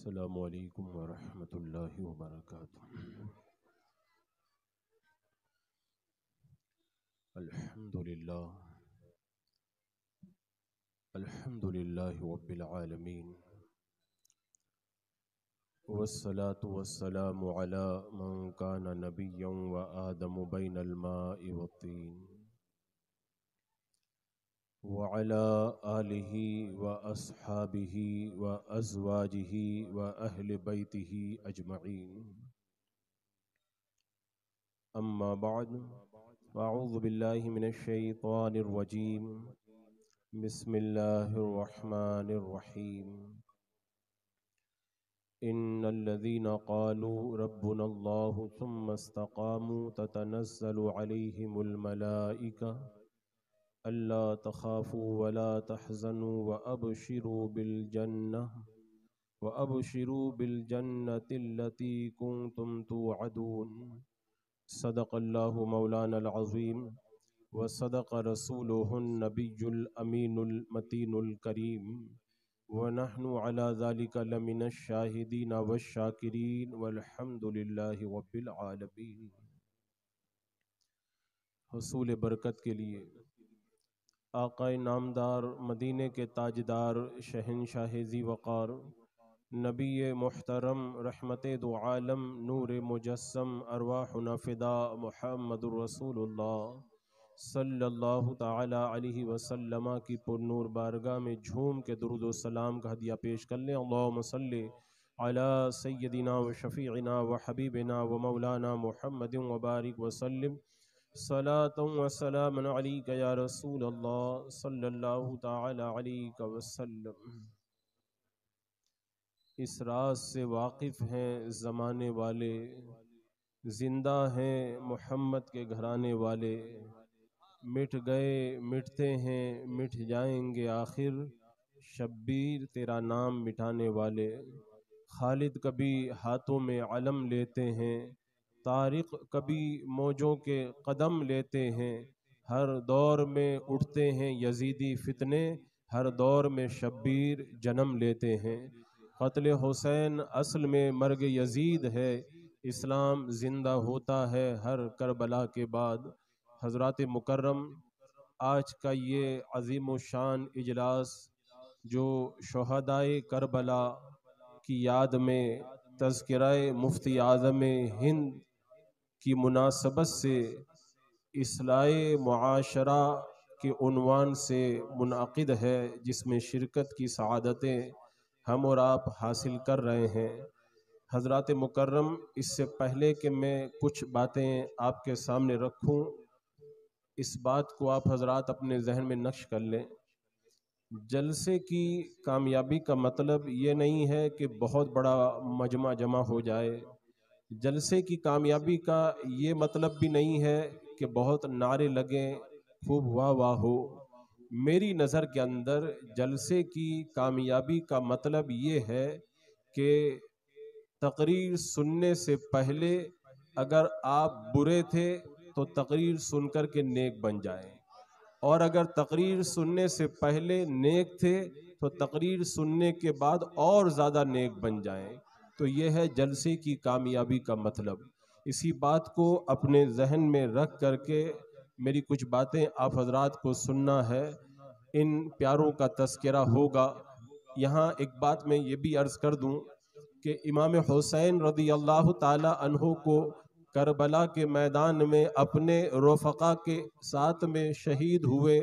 अस्सलामु अलैकुम वरहमतुल्लाहि वबरकातुह। अल्हम्दुलिल्लाहि रब्बिल आलमीन वस्सलातु वस्सलामु अला मन कान नबिय्यन व आदमु बैनल माइ वत्तीन व अला आलिहि व अस्हाबिहि व अज़वाजिहि व अहले बैतिहि अजमईन। अम्मा बाद अऊज़ु बिल्लाहि मिनश शैतानिर रजीम। बिस्मिल्लाहिर रहमानिर रहीम। इन्नल्लज़ीना क़ालू रब्बुनल्लाहु सुम्मा इस्तक़ामू ततनज़्ज़लु अलैहिमुल मलाइका अल्ला तख़ाफ़ू वला तहज़नू व अबशिरू बिल जन्नतिल्लती कुन्तुम तुअदून। सदक़ल्लाहु मौलानल अज़ीम व सदक़ रसूलुहुन नबियुल अमीनुल मतीनुल करीम व नहनु अला ज़ालिका लमिनश शाहिदीन वश्शाकिरीन वल्हम्दुलिल्लाहि रब्बिल आलमीन। हसूल बरकत के लिए आक़ाए नामदार मदीने के ताजदार शहंशाह ज़ी वक़ार नबी मुहतरम रहमते दो आलम नूर मुजस्सम अरवाहुना फ़िदा मुहम्मदुर रसूलुल्लाह सल्लल्लाहु ताला अलैहि वसल्लम की पुरनूर बारगाह में झूम के दुरूद व सलाम का हदिया पेश कर लें। अल्लाहुम्मा सल्लि अला सय्यदिना व शफ़ीइना व हबीबिना व मौलाना मुहम्मदिन व बारिक व सल्लिम सलातन व सलामन अलैका या रसूलल्लाह सल्लल्लाहु ताला अलैहि वसल्लम। इस राज से वाकिफ़ हैं ज़माने वाले, जिंदा हैं मोहम्मद के घराने वाले। मिट गए मिटते हैं मिट जाएंगे आखिर, शब्बीर तेरा नाम मिटाने वाले। खालिद कभी हाथों में अलम लेते हैं, तारिक कभी मौजों के कदम लेते हैं। हर दौर में उठते हैं यजीदी फितने, हर दौर में शब्बीर जन्म लेते हैं। क़त्ल हुसैन असल में मर्ग यजीद है, इस्लाम जिंदा होता है हर करबला के बाद। हज़रात मुकर्रम, आज का ये अज़ीम शान इजलास जो शोहदाए करबला की याद में तज़किराए मुफ्ती आज़म हिंद की मुनासबत से इस्लाहे मुआशरा के उन्वान से मुनअक़िद है, जिसमें शिरकत की सआदतें हम और आप हासिल कर रहे हैं। हज़रात मुकर्रम, इससे पहले कि मैं कुछ बातें आपके सामने रखूं, इस बात को आप हज़रात अपने जहन में नक्श कर लें। जलसे की कामयाबी का मतलब ये नहीं है कि बहुत बड़ा मजमा जमा हो जाए। जलसे की कामयाबी का ये मतलब भी नहीं है कि बहुत नारे लगें, खूब वाह वाह हो। मेरी नज़र के अंदर जलसे की कामयाबी का मतलब ये है कि तकरीर सुनने से पहले अगर आप बुरे थे तो तकरीर सुनकर के नेक बन जाएं, और अगर तकरीर सुनने से पहले नेक थे तो तकरीर सुनने के बाद और ज़्यादा नेक बन जाएं। तो यह है जलसे की कामयाबी का मतलब। इसी बात को अपने जहन में रख करके मेरी कुछ बातें आप हजरात को सुनना है। इन प्यारों का तज़किरा होगा। यहाँ एक बात मैं ये भी अर्ज़ कर दूँ कि इमाम हुसैन रज़ी अल्लाह ताला अन्हु को करबला के मैदान में अपने रफ़क़ा के साथ में शहीद हुए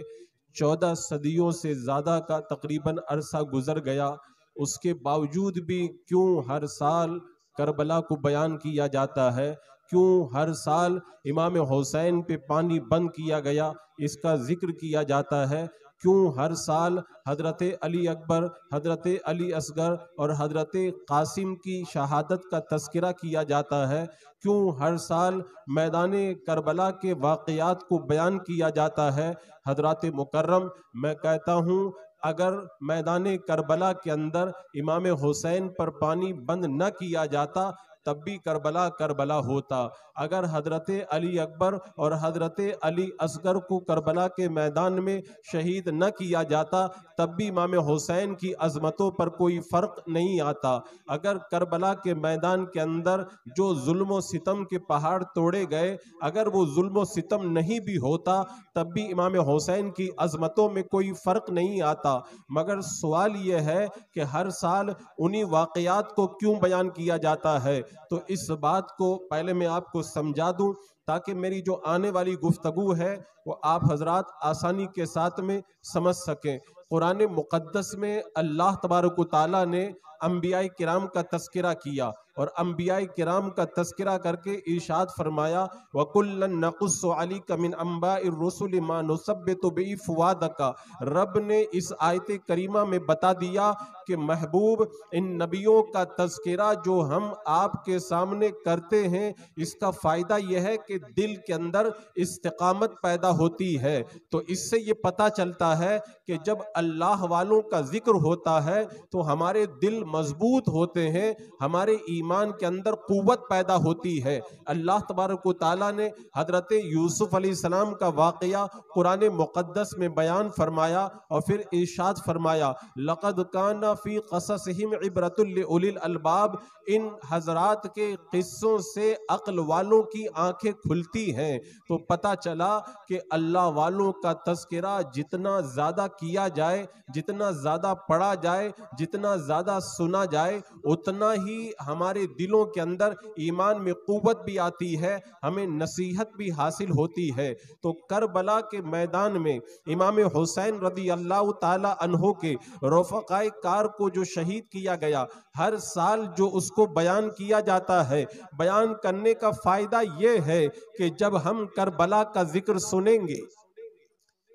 14 सदियों से ज़्यादा का तकरीबन अरसा गुज़र गया। उसके बावजूद भी क्यों हर साल करबला को बयान किया जाता है, क्यों हर साल इमाम हुसैन पे पानी बंद किया गया इसका जिक्र किया जाता है, क्यों हर साल हज़रत अली अकबर, हज़रत अली असगर और हज़रत कासिम की शहादत का तज़किरा किया जाता है, क्यों हर साल मैदान करबला के वाक़यात को बयान किया जाता है। हज़रात मुकर्रम, मैं कहता हूँ अगर मैदान करबला के अंदर इमाम हुसैन पर पानी बंद न किया जाता तब भी करबला करबला होता। अगर हजरत अली अकबर और हजरत अली असगर को करबला के मैदान में शहीद न किया जाता, तब भी इमाम हुसैन की अजमतों पर कोई फर्क नहीं आता। अगर करबला के मैदान के अंदर जो जुल्म सितम के पहाड़ तोड़े गए, अगर वो जुल्म सितम नहीं भी होता, तब भी इमाम हुसैन की अजमतों में कोई फर्क नहीं आता। मगर सवाल यह है कि हर साल उन्हीं वाकयात को क्यों बयान किया जाता है। तो इस बात को पहले मैं आपको समझा दूं, ताकि मेरी जो आने वाली गुफ्तगू है वो आप हजरात आसानी के साथ में समझ सकें। कुरान मुक़द्दस में अल्लाह तबारक व तआला ने अंबिया किराम का तस्करा किया, और अंबिया किराम का तस्करा करके इरशाद फरमाया, वकुल्लन नकुस्सु अलैका मिन अंबाइर रुसुल मा नुसब्बितु बिही फुआदका। रब ने इस आयत करीमा में बता दिया कि महबूब, इन नबियों का तस्करा जो हम आपके सामने करते हैं, इसका फायदा यह है कि दिल के अंदर इस्तिकामत पैदा होती है। तो इससे ये पता चलता है कि जब अल्लाह वालों का जिक्र होता है तो हमारे दिल मजबूत होते हैं, हमारे ईमान के अंदर कुव्वत पैदा होती है। अल्लाह तबारक व तआला ने हजरत यूसुफ अलैहिस्सलाम का वाक़या कुरान मुक़द्दस में बयान फरमाया, और फिर इरशाद फरमाया, लक़द काना फ़ी क़ससिहिम इब्रतुल लिउलिल अलबाब। इन हजरात के किस्सों से अक्ल वालों की आंखें खुलती हैं। तो पता चला कि अल्लाह वालों का तस्करा जितना ज़्यादा किया जाए, जितना ज़्यादा पढ़ा जाए, जितना ज़्यादा सुना जाए, उतना ही हमारे दिलों के अंदर ईमान में कुव्वत भी आती है, हमें नसीहत भी हासिल होती है। तो करबला के मैदान में इमाम हुसैन रदी अल्लाह ताला अन्हो के रफ़क़ाए कार को जो शहीद किया गया, हर साल जो उसको बयान किया जाता है, बयान करने का फायदा ये है कि जब हम करबला का जिक्र सुनेंगे,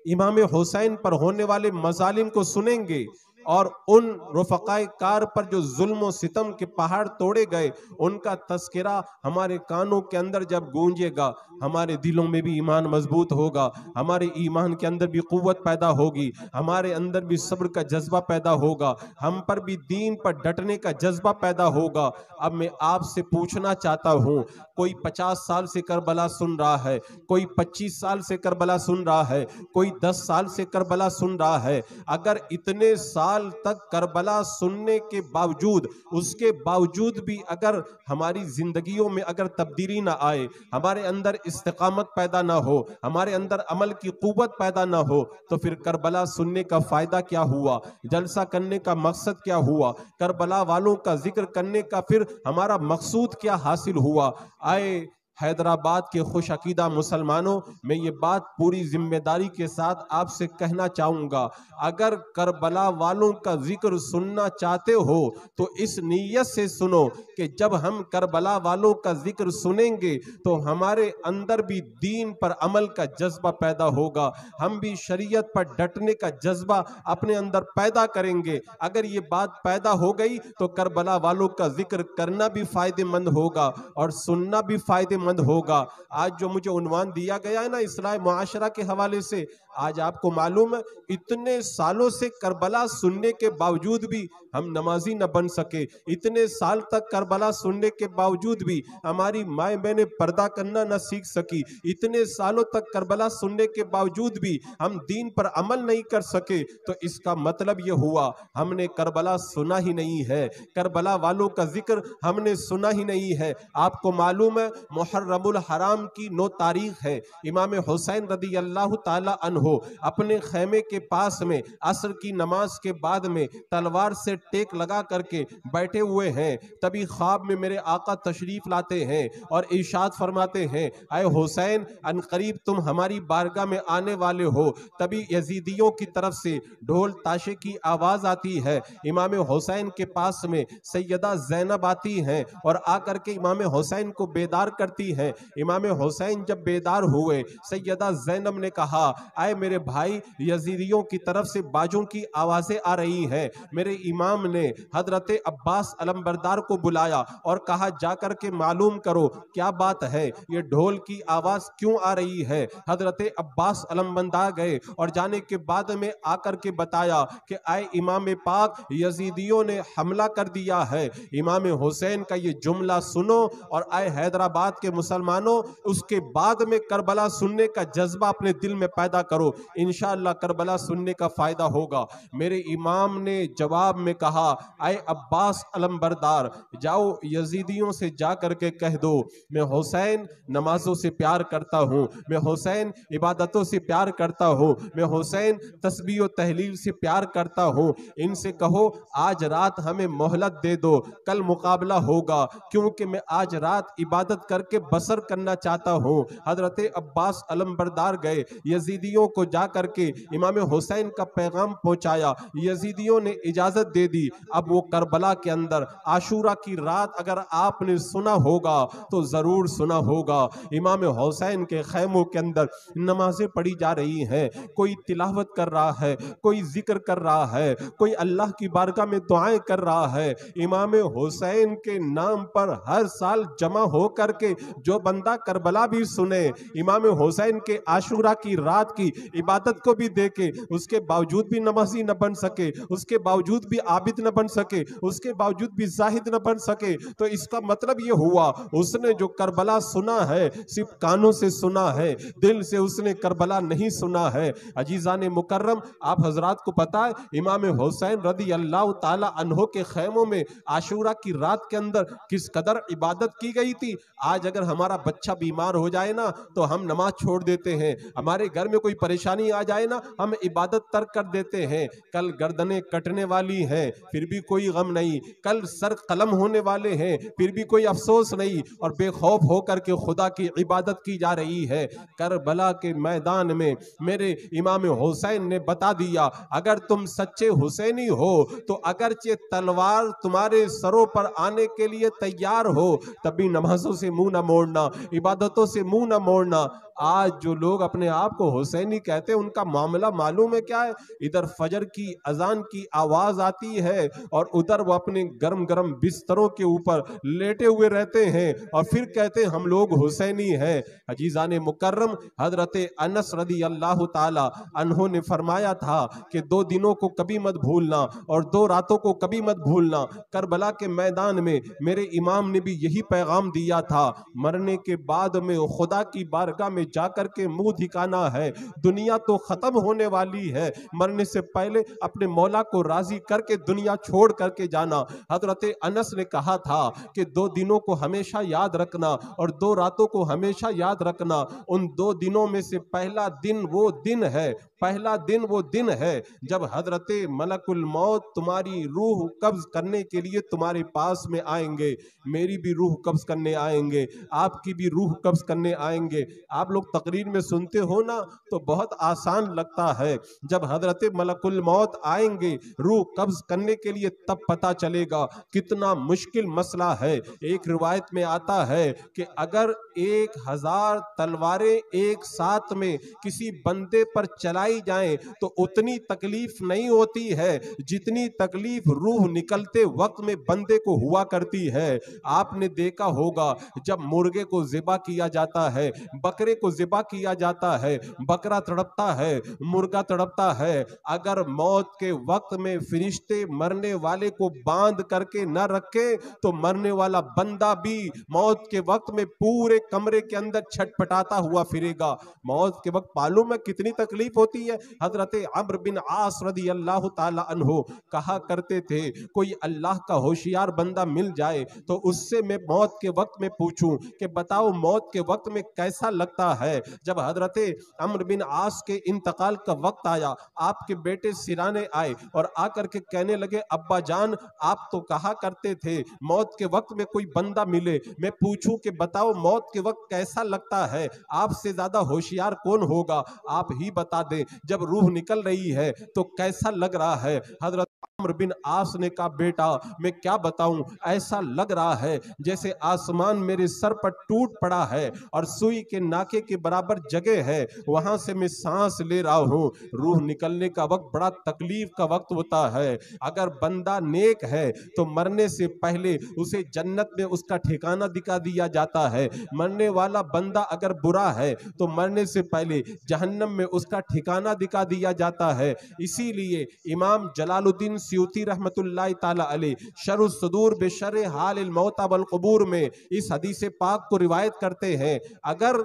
इमाम हुसैन पर होने वाले मजालिम को सुनेंगे, और उन रफ़क़ाए कार पर जो जुल्म सितम के पहाड़ तोड़े गए, उनका तस्करा हमारे कानों के अंदर जब गूंजेगा, हमारे दिलों में भी ईमान मजबूत होगा, हमारे ईमान के अंदर भी कुव्वत पैदा होगी, हमारे अंदर भी सब्र का जज्बा पैदा होगा, हम पर भी दीन पर डटने का जज्बा पैदा होगा। अब मैं आपसे पूछना चाहता हूँ, कोई 50 साल से करबला सुन रहा है, कोई 25 साल से करबला सुन रहा है, कोई 10 साल से करबला सुन रहा है। अगर इतने साल तक करबला सुनने के बावजूद, उसके बावजूद भी अगर हमारी जिंदगियों में अगर तब्दीली ना आए, हमारे अंदर इस्तिकामत पैदा ना हो, हमारे अंदर अमल की कुव्वत पैदा ना हो, तो फिर करबला सुनने का फायदा क्या हुआ? जलसा करने का मकसद क्या हुआ? करबला वालों का जिक्र करने का फिर हमारा मकसूद क्या हासिल हुआ? आए हैदराबाद के खुश अकीदा मुसलमानों, मैं ये बात पूरी जिम्मेदारी के साथ आपसे कहना चाहूँगा, अगर करबला वालों का जिक्र सुनना चाहते हो तो इस नीयत से सुनो कि जब हम करबला वालों का जिक्र सुनेंगे तो हमारे अंदर भी दीन पर अमल का जज्बा पैदा होगा, हम भी शरीयत पर डटने का जज्बा अपने अंदर पैदा करेंगे। अगर ये बात पैदा हो गई तो करबला वालों का जिक्र करना भी फायदेमंद होगा और सुनना भी फायदेमंद होगा। आज जो मुझे उन्वान दिया गया है ना इस्लाह मुआशरा के हवाले से, आज आपको मालूम है इतने सालों से करबला सुनने के बावजूद भी हम नमाजी न बन सके, इतने साल तक करबला सुनने के बावजूद भी हमारी माए बहनें पर्दा करना न सीख सकी, इतने सालों तक करबला सुनने के बावजूद भी हम दीन पर अमल नहीं कर सके, तो इसका मतलब ये हुआ हमने करबला सुना ही नहीं है, करबला वालों का जिक्र हमने सुना ही नहीं है। आपको मालूम है मुहर्रमुल हराम की 9 तारीख है, इमाम हुसैन रदी अल्लाह ताला अन्हो अपने खैमे के पास में असर की नमाज के बाद में तलवार से टेक लगा करके बैठे हुए हैं। तभी ख्वाब में मेरे आका तशरीफ लाते हैं और इरशाद फरमाते हैं, आए हुसैन अनकरीब तुम हमारी बारगाह में आने वाले हो। तभी यजीदियों की तरफ से ढोल ताशे की आवाज आती है, इमाम हुसैन के पास में सैयदा ज़ैनब आती हैं और आकर के इमाम हुसैन को बेदार करती हैं। इमाम हुसैन जब बेदार हुए, सैयदा ज़ैनब ने कहा, आए मेरे भाई, यजीदियों की तरफ से बाजों की आवाजें आ रही हैं। मेरे इमाम ने हजरत अब्बास अलमबरदार को बुलाया और कहा जाकर के मालूम करो क्या बात है, ये ढोल की आवाज क्यों आ रही है। हजरत अब्बास अलमबरदार गए और जाने के बाद में आकर के बताया कि आए इमाम पाक, यजीदियों ने हमला कर दिया है। इमाम हुसैन का ये जुमला सुनो और आए हैदराबाद के मुसलमानों, उसके बाद में करबला सुनने का जज्बा अपने दिल में पैदा करो, इंशाअल्लाह करबला सुनने का फायदा होगा। मेरे इमाम ने जवाब में कहा, आए अब्बास अलमबरदार, जाओ यजीदियों से जा करके कह दो मैं हुसैन नमाजों से प्यार करता हूं, मैं हुसैन इबादतों से प्यार करता हूं, मैं हुसैन तस्बीह और तहलील से प्यार करता हूं। इनसे कहो आज रात हमें मोहलत दे दो, कल मुकाबला होगा, क्योंकि मैं आज रात इबादत करके बसर करना चाहता हूं। हजरत अब्बास अलमबरदार गए, यजीदियों को जा करके इमाम हुसैन का पैगाम पहुंचाया। यजीदियों ने इजाजत दे दी। अब वो करबला के अंदर आशूरा की रात अगर आपने सुना होगा तो जरूर सुना होगा, इमाम हुसैन के खैमों के अंदर नमाजें पढ़ी जा रही हैं, कोई तिलावत कर रहा है, कोई जिक्र कर रहा है, कोई अल्लाह की बारगाह में दुआएं कर रहा है। इमाम हुसैन के नाम पर हर साल जमा हो करके जो बंदा करबला भी सुने, इमाम हुसैन के आशूरा की रात की इबादत को भी देखे, उसके बावजूद भी नमाजी न बन सके, उसके बावजूद भी आबिद न बन सके, उसके बावजूद भी जाहिद न बन सके, तो इसका मतलब ये हुआ उसने जो करबला सुना है सिर्फ कानों से सुना है, दिल से उसने करबला नहीं सुना है। अजीजान मुकर्रम, आप हजरात को पता है इमाम हुसैन रदी अल्लाह ताला अन्हो के खैमों में आशूरा की रात के अंदर किस कदर इबादत की गई थी। आज अगर हमारा बच्चा बीमार हो जाए ना तो हम नमाज छोड़ देते हैं, हमारे घर में कोई परेशानी आ जाए ना हम इबादत तर्क कर देते हैं। कल गर्दनें कटने वाली हैं फिर भी कोई गम नहीं, कल सर कलम होने वाले हैं फिर भी कोई अफसोस नहीं, और बेखौफ होकर के खुदा की इबादत की जा रही है। करबला के मैदान में मेरे इमाम हुसैन ने बता दिया, अगर तुम सच्चे हुसैनी हो तो अगरचे तलवार तुम्हारे सरों पर आने के लिए तैयार हो, तभी नमाजों से मुंह न मोड़ना, इबादतों से मुंह न मोड़ना। आज जो लोग अपने आप को हुसैनी कहते हैं उनका मामला मालूम है क्या है, इधर फजर की अजान की आवाज आती है और उधर वो अपने गरम गरम बिस्तरों के ऊपर लेटे हुए रहते हैं और फिर कहते हैं हम लोग हुसैनी हैं। अजीजान मुकर्रम, हजरत अनस रदी अल्लाह ताला अन्हो ने फरमाया था कि 2 दिनों को कभी मत भूलना और 2 रातों को कभी मत भूलना। करबला के मैदान में मेरे इमाम ने भी यही पैगाम दिया था, मरने के बाद में खुदा की बारगाह में जाकर के मुंह दिखाना है, दुनिया तो खत्म होने वाली है, मरने से पहले अपने मौला को राजी करके दुनिया छोड़ करके जाना। हजरत अनस ने कहा था कि 2 दिनों को हमेशा याद रखना और 2 रातों को हमेशा याद रखना। उन 2 दिनों में से पहला दिन वो दिन है, पहला दिन वो दिन है जब हजरत मलकुल मौत तुम्हारी रूह कब्ज करने के लिए तुम्हारे पास में आएंगे, मेरी भी रूह कब्ज करने आएंगे, आपकी भी रूह कब्ज करने आएंगे। आप लोग तकरीर में सुनते हो ना तो बहुत आसान लगता है, जब हजरत मलकुल मौत आएंगे रूह कब्ज करने के लिए तब पता चलेगा कितना मुश्किल मसला है। एक रिवायत में आता है कि अगर 1000 तलवारें एक साथ में किसी बंदे पर चलाई जाएं तो उतनी तकलीफ नहीं होती है जितनी तकलीफ रूह निकलते वक्त में बंदे को हुआ करती है। आपने देखा होगा जब मुर्गे को ज़िबा किया जाता है, बकरे को ज़िबा किया जाता है, बकरा तड़पता है, मुर्गा तड़पता है, अगर मौत के वक्त में फरिश्ते मरने वाले को बांध करके न रखे तो मरने वाला बंदा भी मौत के वक्त में पूरे कमरे के अंदर छटपटाता हुआ फिरेगा। मौत के वक्त मालूम है कितनी तकलीफ होती है। हजरत अम्र बिन आस रदी अल्लाह ताला अन्हो कहा करते थे, कोई अल्लाह का होशियार बंदा मिल जाए तो उससे मैं मौत के वक्त में पूछूं कि बताओ मौत के वक्त में कैसा लगता है। जब हजरत अम्र बिन आस के इंतकाल का वक्त आया, आपके बेटे सिराने आए और आकर के कहने लगे, अब्बा जान आप तो कहा करते थे मौत के वक्त में कोई बंदा मिले, मैं पूछूं कि बताओ मौत के वक्त कैसा लगता है, आपसे ज्यादा होशियार कौन होगा, आप ही बता दें। जब रूह निकल रही है तो कैसा लग रहा है। हजरत अम्र बिन आस ने कहा, बेटा मैं क्या बताऊं, ऐसा लग रहा है जैसे आसमान मेरे सर पर टूट पड़ा है और सुई के नाके के बराबर जगह है, वहां से मैं सांस ले रहा हूं। रूह निकलने का वक्त बड़ा तकलीफ का वक्त होता है। अगर बंदा नेक है तो मरने से पहले उसे जन्नत में उसका ठिकाना दिखा दिया जाता है। मरने वाला बंदा अगर बुरा है तो मरने से पहले जहन्नम में उसका ठिकाना दिखा दिया जाता है। इसीलिए इमाम जलालुद्दीन सयूती रहमतुल्लाह ताला अलैह शर्ह सदूर बेशर्र हाल मौत वल क़ुबूर में इस हदीस पाक को रिवायत करते हैं, अगर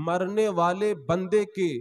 मरने वाले बंदे के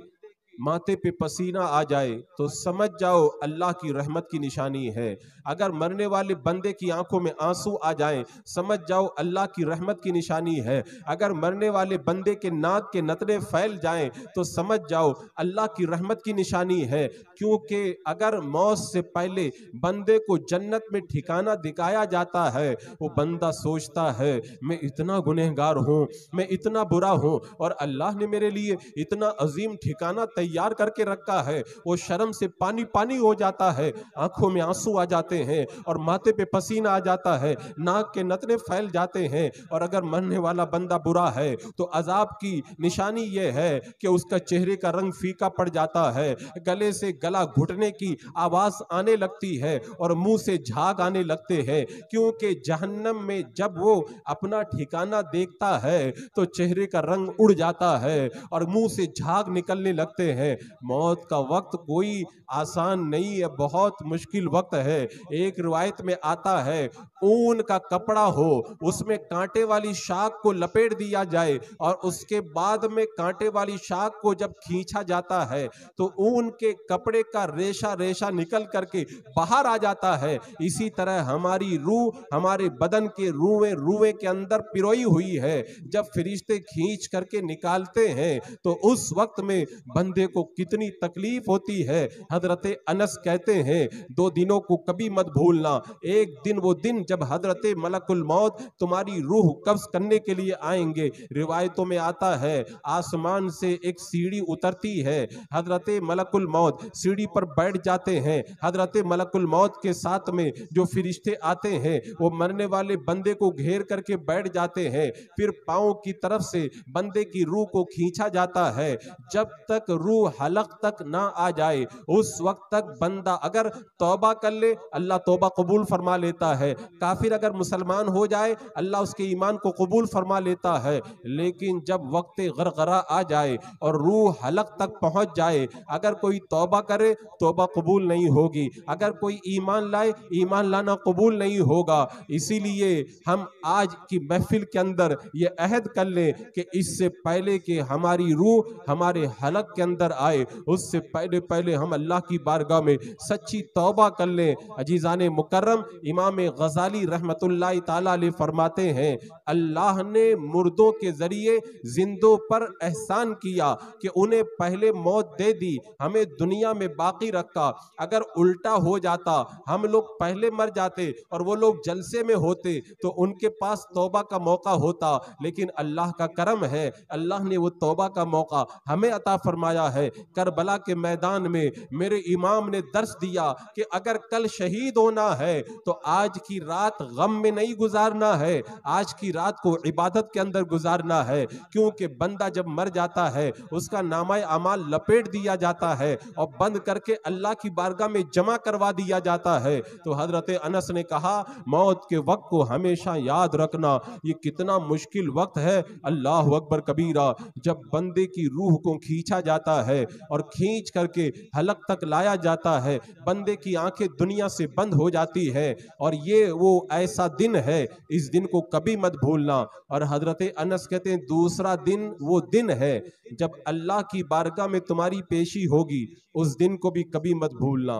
माथे पे पसीना आ जाए तो समझ जाओ अल्लाह की रहमत की निशानी है। अगर मरने वाले बंदे की आंखों में आंसू आ जाएं, समझ जाओ अल्लाह की रहमत की निशानी है। अगर मरने वाले बंदे के नाक के नतने फैल जाएं तो समझ जाओ अल्लाह की रहमत की निशानी है। क्योंकि अगर मौत से पहले बंदे को जन्नत में ठिकाना दिखाया जाता है, वो बंदा सोचता है मैं इतना गुनहगार हूँ, मैं इतना बुरा हूँ और अल्लाह ने मेरे लिए इतना अजीम ठिकाना तैयार करके रखा है। वो शर्म से पानी पानी हो जाता है, आंखों में आंसू आ जाते हैं और माथे पे पसीना आ जाता है, नाक के नतने फैल जाते हैं। और अगर मरने वाला बंदा बुरा है तो अजाब की निशानी यह है कि उसका चेहरे का रंग फीका पड़ जाता है, गले से गला घुटने की आवाज आने लगती है और मुंह से झाग आने लगते हैं। क्योंकि जहन्नम में जब वो अपना ठिकाना देखता है तो चेहरे का रंग उड़ जाता है और मुंह से झाग निकलने लगते हैं। मौत का वक्त कोई आसान नहीं है, बहुत मुश्किल वक्त है। एक रिवायत में आता है ऊन का कपड़ा हो, उसमें कांटे वाली शाख को लपेट दिया जाए और उसके बाद में कांटे वाली शाख को जब खींचा जाता है तो ऊन के कपड़े का रेशा रेशा निकल करके बाहर आ जाता है। इसी तरह हमारी रूह हमारे बदन के रूए रूए के अंदर पिरोई हुई है। जब फरिश्ते खींच करके निकालते हैं तो उस वक्त में बंदे को कितनी तकलीफ होती है। हजरत अनस कहते हैं 2 दिनों को कभी मत भूलना। एक दिन वो दिन जब हजरत मलकुल मौत तुम्हारी रूह कब्ज करने के लिए आएंगे। रिवायतों में आता है आसमान से एक सीढ़ी उतरती है, हजरत मलकुल मौत सीढ़ी पर बैठ जाते हैं। हजरत मलकुल मौत के साथ में जो फरिश्ते आते हैं वो मरने वाले बंदे को घेर करके बैठ जाते हैं। फिर पांव की तरफ से बंदे की रूह को खींचा जाता है। जब तक रूह हलक तक ना आ जाए उस वक्त तक बंदा अगर तौबा कर ले अल्लाह तौबा कबूल फरमा लेता है। काफिर अगर मुसलमान हो जाए अल्लाह उसके ईमान को कबूल फरमा लेता है। लेकिन जब वक्त गरगरा आ जाए और रूह हलक तक पहुंच जाए, अगर कोई तौबा करे तौबा कबूल नहीं होगी, अगर कोई ईमान लाए ईमान लाना कबूल नहीं होगा। इसीलिए हम आज की महफिल के अंदर ये अहद कर लें कि इससे पहले कि हमारी रूह हमारे हलक के अंदर आए उससे पहले पहले हम अल्लाह की बारगाह में सच्ची तौबा कर लें। अजीजाने मुकर्रम इमाम गजाली रहमतुल्लाह ताला अलैह फरमाते हैं अल्लाह ने मुर्दों के जरिए जिंदों पर एहसान किया कि उन्हें पहले मौत दे दी, हमें दुनिया में बाकी रखा। अगर उल्टा हो जाता, हम लोग पहले मर जाते और वो लोग जलसे में होते तो उनके पास तौबा का मौका होता। लेकिन अल्लाह का करम है, अल्लाह ने वो तौबा का मौका हमें अता फरमाया है। करबला के मैदान में मेरे इमाम ने दर्स दिया कि अगर कल शहीद होना है तो आज की रात गम में नहीं गुजारना है, आज की रात को इबादत के अंदर गुजारना है। क्योंकि बंदा जब मर जाता है उसका नामा अमाल लपेट दिया जाता है और बंद करके अल्लाह की बारगाह में जमा करवा दिया जाता है। तो हजरत अनस ने कहा मौत के वक्त को हमेशा याद रखना। ये कितना मुश्किल वक्त है, अल्लाह अकबर कबीरा। जब बंदे की रूह को खींचा जाता है और खींच करके हलक तक लाया जाता है, बंदे की आंखें दुनिया से बंद हो जाती है और ये वो ऐसा दिन है, इस दिन को कभी मत भूलना। और हजरत अनस कहते हैं दूसरा दिन वो दिन है जब अल्लाह की बारगाह में तुम्हारी पेशी होगी, उस दिन को भी कभी मत भूलना।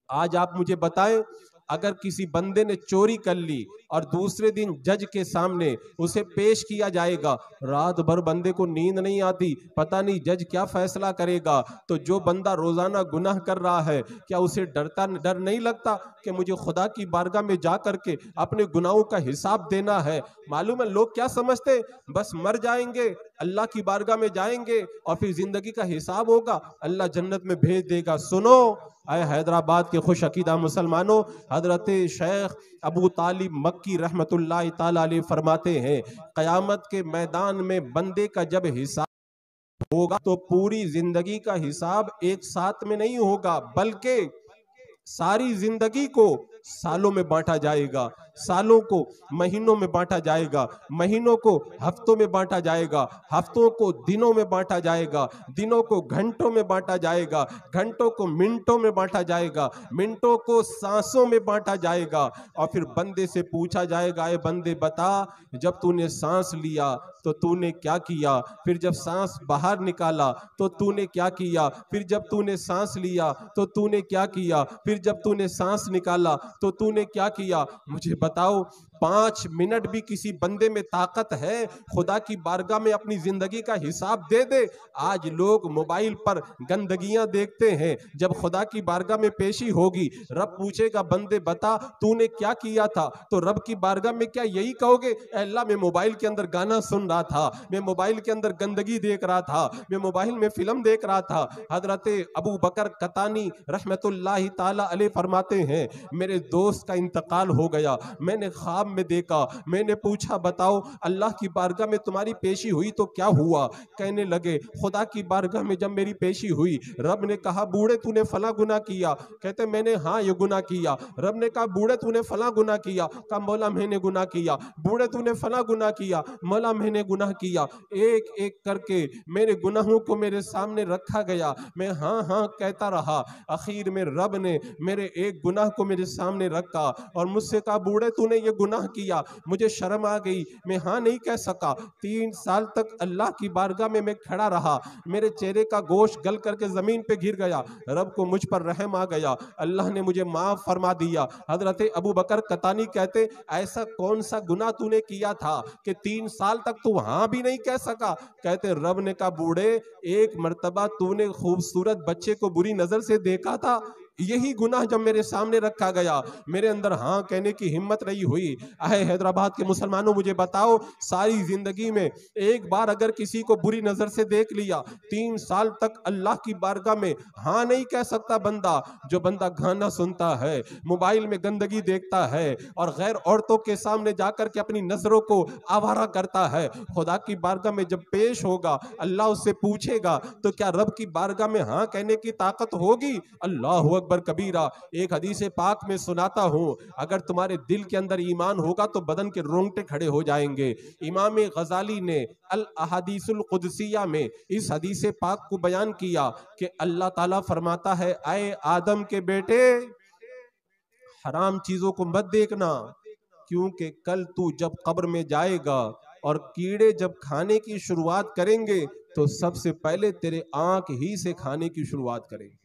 आज आप मुझे बताएं, अगर किसी बंदे ने चोरी कर ली और दूसरे दिन जज के सामने उसे पेश किया जाएगा। रात भर बंदे को नींद नहीं आती, पता नहीं जज क्या फैसला करेगा। तो जो बंदा रोजाना गुनाह कर रहा है, क्या उसे डर नहीं लगता कि मुझे खुदा की बारगाह में जा करके अपने गुनाहों का हिसाब देना है? मालूम है लोग क्या समझते, बस मर जाएंगे, अल्लाह की बारगाह में जाएंगे और फिर जिंदगी का हिसाब होगा, अल्लाह जन्नत में भेज देगा। सुनो आए हैदराबाद के खुश अकीदा मुसलमानों, हजरत शेख अबू तालिब मक्की रहमतुल्लाह ताला अलैह फरमाते हैं, कयामत के मैदान में बंदे का जब हिसाब होगा तो पूरी जिंदगी का हिसाब एक साथ में नहीं होगा, बल्कि सारी जिंदगी को सालों में बांटा जाएगा, सालों को महीनों में बांटा जाएगा, महीनों को हफ्तों में बांटा जाएगा, हफ्तों को दिनों में बांटा जाएगा, दिनों को घंटों में बांटा जाएगा, घंटों को मिनटों में बांटा जाएगा, मिनटों को सांसों में बांटा जाएगा। और फिर बंदे से पूछा जाएगा, ए बंदे बता, जब तूने सांस लिया तो तूने क्या किया, फिर जब सांस बाहर निकाला तो तूने क्या किया, फिर जब तूने सांस लिया तो तूने क्या किया, फिर जब तूने सांस निकाला तो तूने क्या किया। मुझे बताओ 5 मिनट भी किसी बंदे में ताकत है खुदा की बारगाह में अपनी जिंदगी का हिसाब दे दे? आज लोग मोबाइल पर गंदगियां देखते हैं, जब खुदा की बारगाह में पेशी होगी, रब पूछेगा बंदे बता तूने क्या किया था, तो रब की बारगाह में क्या यही कहोगे, अल्लाह मैं मोबाइल के अंदर गाना सुन रहा था, मैं मोबाइल के अंदर गंदगी देख रहा था, मैं मोबाइल में फिल्म देख रहा था? हजरत अबू बकर कतानी रहमतुल्लाह ताला अलैह फरमाते हैं, मेरे दोस्त का इंतकाल हो गया, मैंने ख्वाब में देखा, मैंने पूछा बताओ अल्लाह की बारगाह में तुम्हारी पेशी हुई तो क्या हुआ? कहने लगे खुदा की बारगाह में जब मेरी पेशी हुई, रब ने कहा बूढ़े तूने फला गुनाह किया, कहते मैंने हाँ ये गुनाह किया। रब ने कहा बूढ़े तूने फला गुनाह किया, कहा मौला मैंने गुनाह किया। बूढ़े तूने फला गुनाह किया, मौला मैंने गुनाह किया। एक एक करके मेरे गुनाहों को मेरे सामने रखा गया, मैं हाँ हाँ कहता रहा। आखिर में रब ने मेरे एक गुनाह को मेरे सामने रखा और मुझसे कहा बूढ़े तूने ये गुनाह किया। मुझे शर्म आ गई, मैं हाँ नहीं कह सका। 3 साल तक अल्लाह की बारगाह में मैं खड़ा रहा, मेरे चेहरे का गोश्त गल करके जमीन पे गिर गया। रब को मुझ पर रहम आ गया, अल्लाह ने मुझे माफ फरमा दिया। हजरत अबू बकर कतानी कहते ऐसा कौन सा गुनाह तूने किया था कि 3 साल तक तू हाँ भी नहीं कह सका? कहते रब ने कहा बूढ़े एक मर्तबा तूने खूबसूरत बच्चे को बुरी नजर से देखा था, यही गुनाह जब मेरे सामने रखा गया, मेरे अंदर हाँ कहने की हिम्मत नहीं हुई। आए हैदराबाद के मुसलमानों मुझे बताओ, सारी जिंदगी में एक बार अगर किसी को बुरी नजर से देख लिया, 3 साल तक अल्लाह की बारगाह में हाँ नहीं कह सकता बंदा। जो बंदा गाना सुनता है, मोबाइल में गंदगी देखता है और गैर औरतों के सामने जाकर के अपनी नजरों को आवारा करता है, खुदा की बारगाह में जब पेश होगा, अल्लाह उससे पूछेगा तो क्या रब की बारगाह में हाँ कहने की ताकत होगी? अल्लाह अकबर कबीरा। एक हदीस पाक में सुनाता हूं, अगर तुम्हारे दिल के अंदर ईमान होगा तो बदन के रोंगटे खड़े हो जाएंगे। इमाम गजाली ने अल अहादीसुल कुदसिया में इस हदीस पाक को बयान किया कि अल्लाह ताला फरमाता है, आए आदम के बेटे हराम चीजों को मत देखना, क्योंकि कल तू जब कब्र में जाएगा और कीड़े जब खाने की शुरुआत करेंगे तो सबसे पहले तेरे आंख ही से खाने की शुरुआत करेंगे।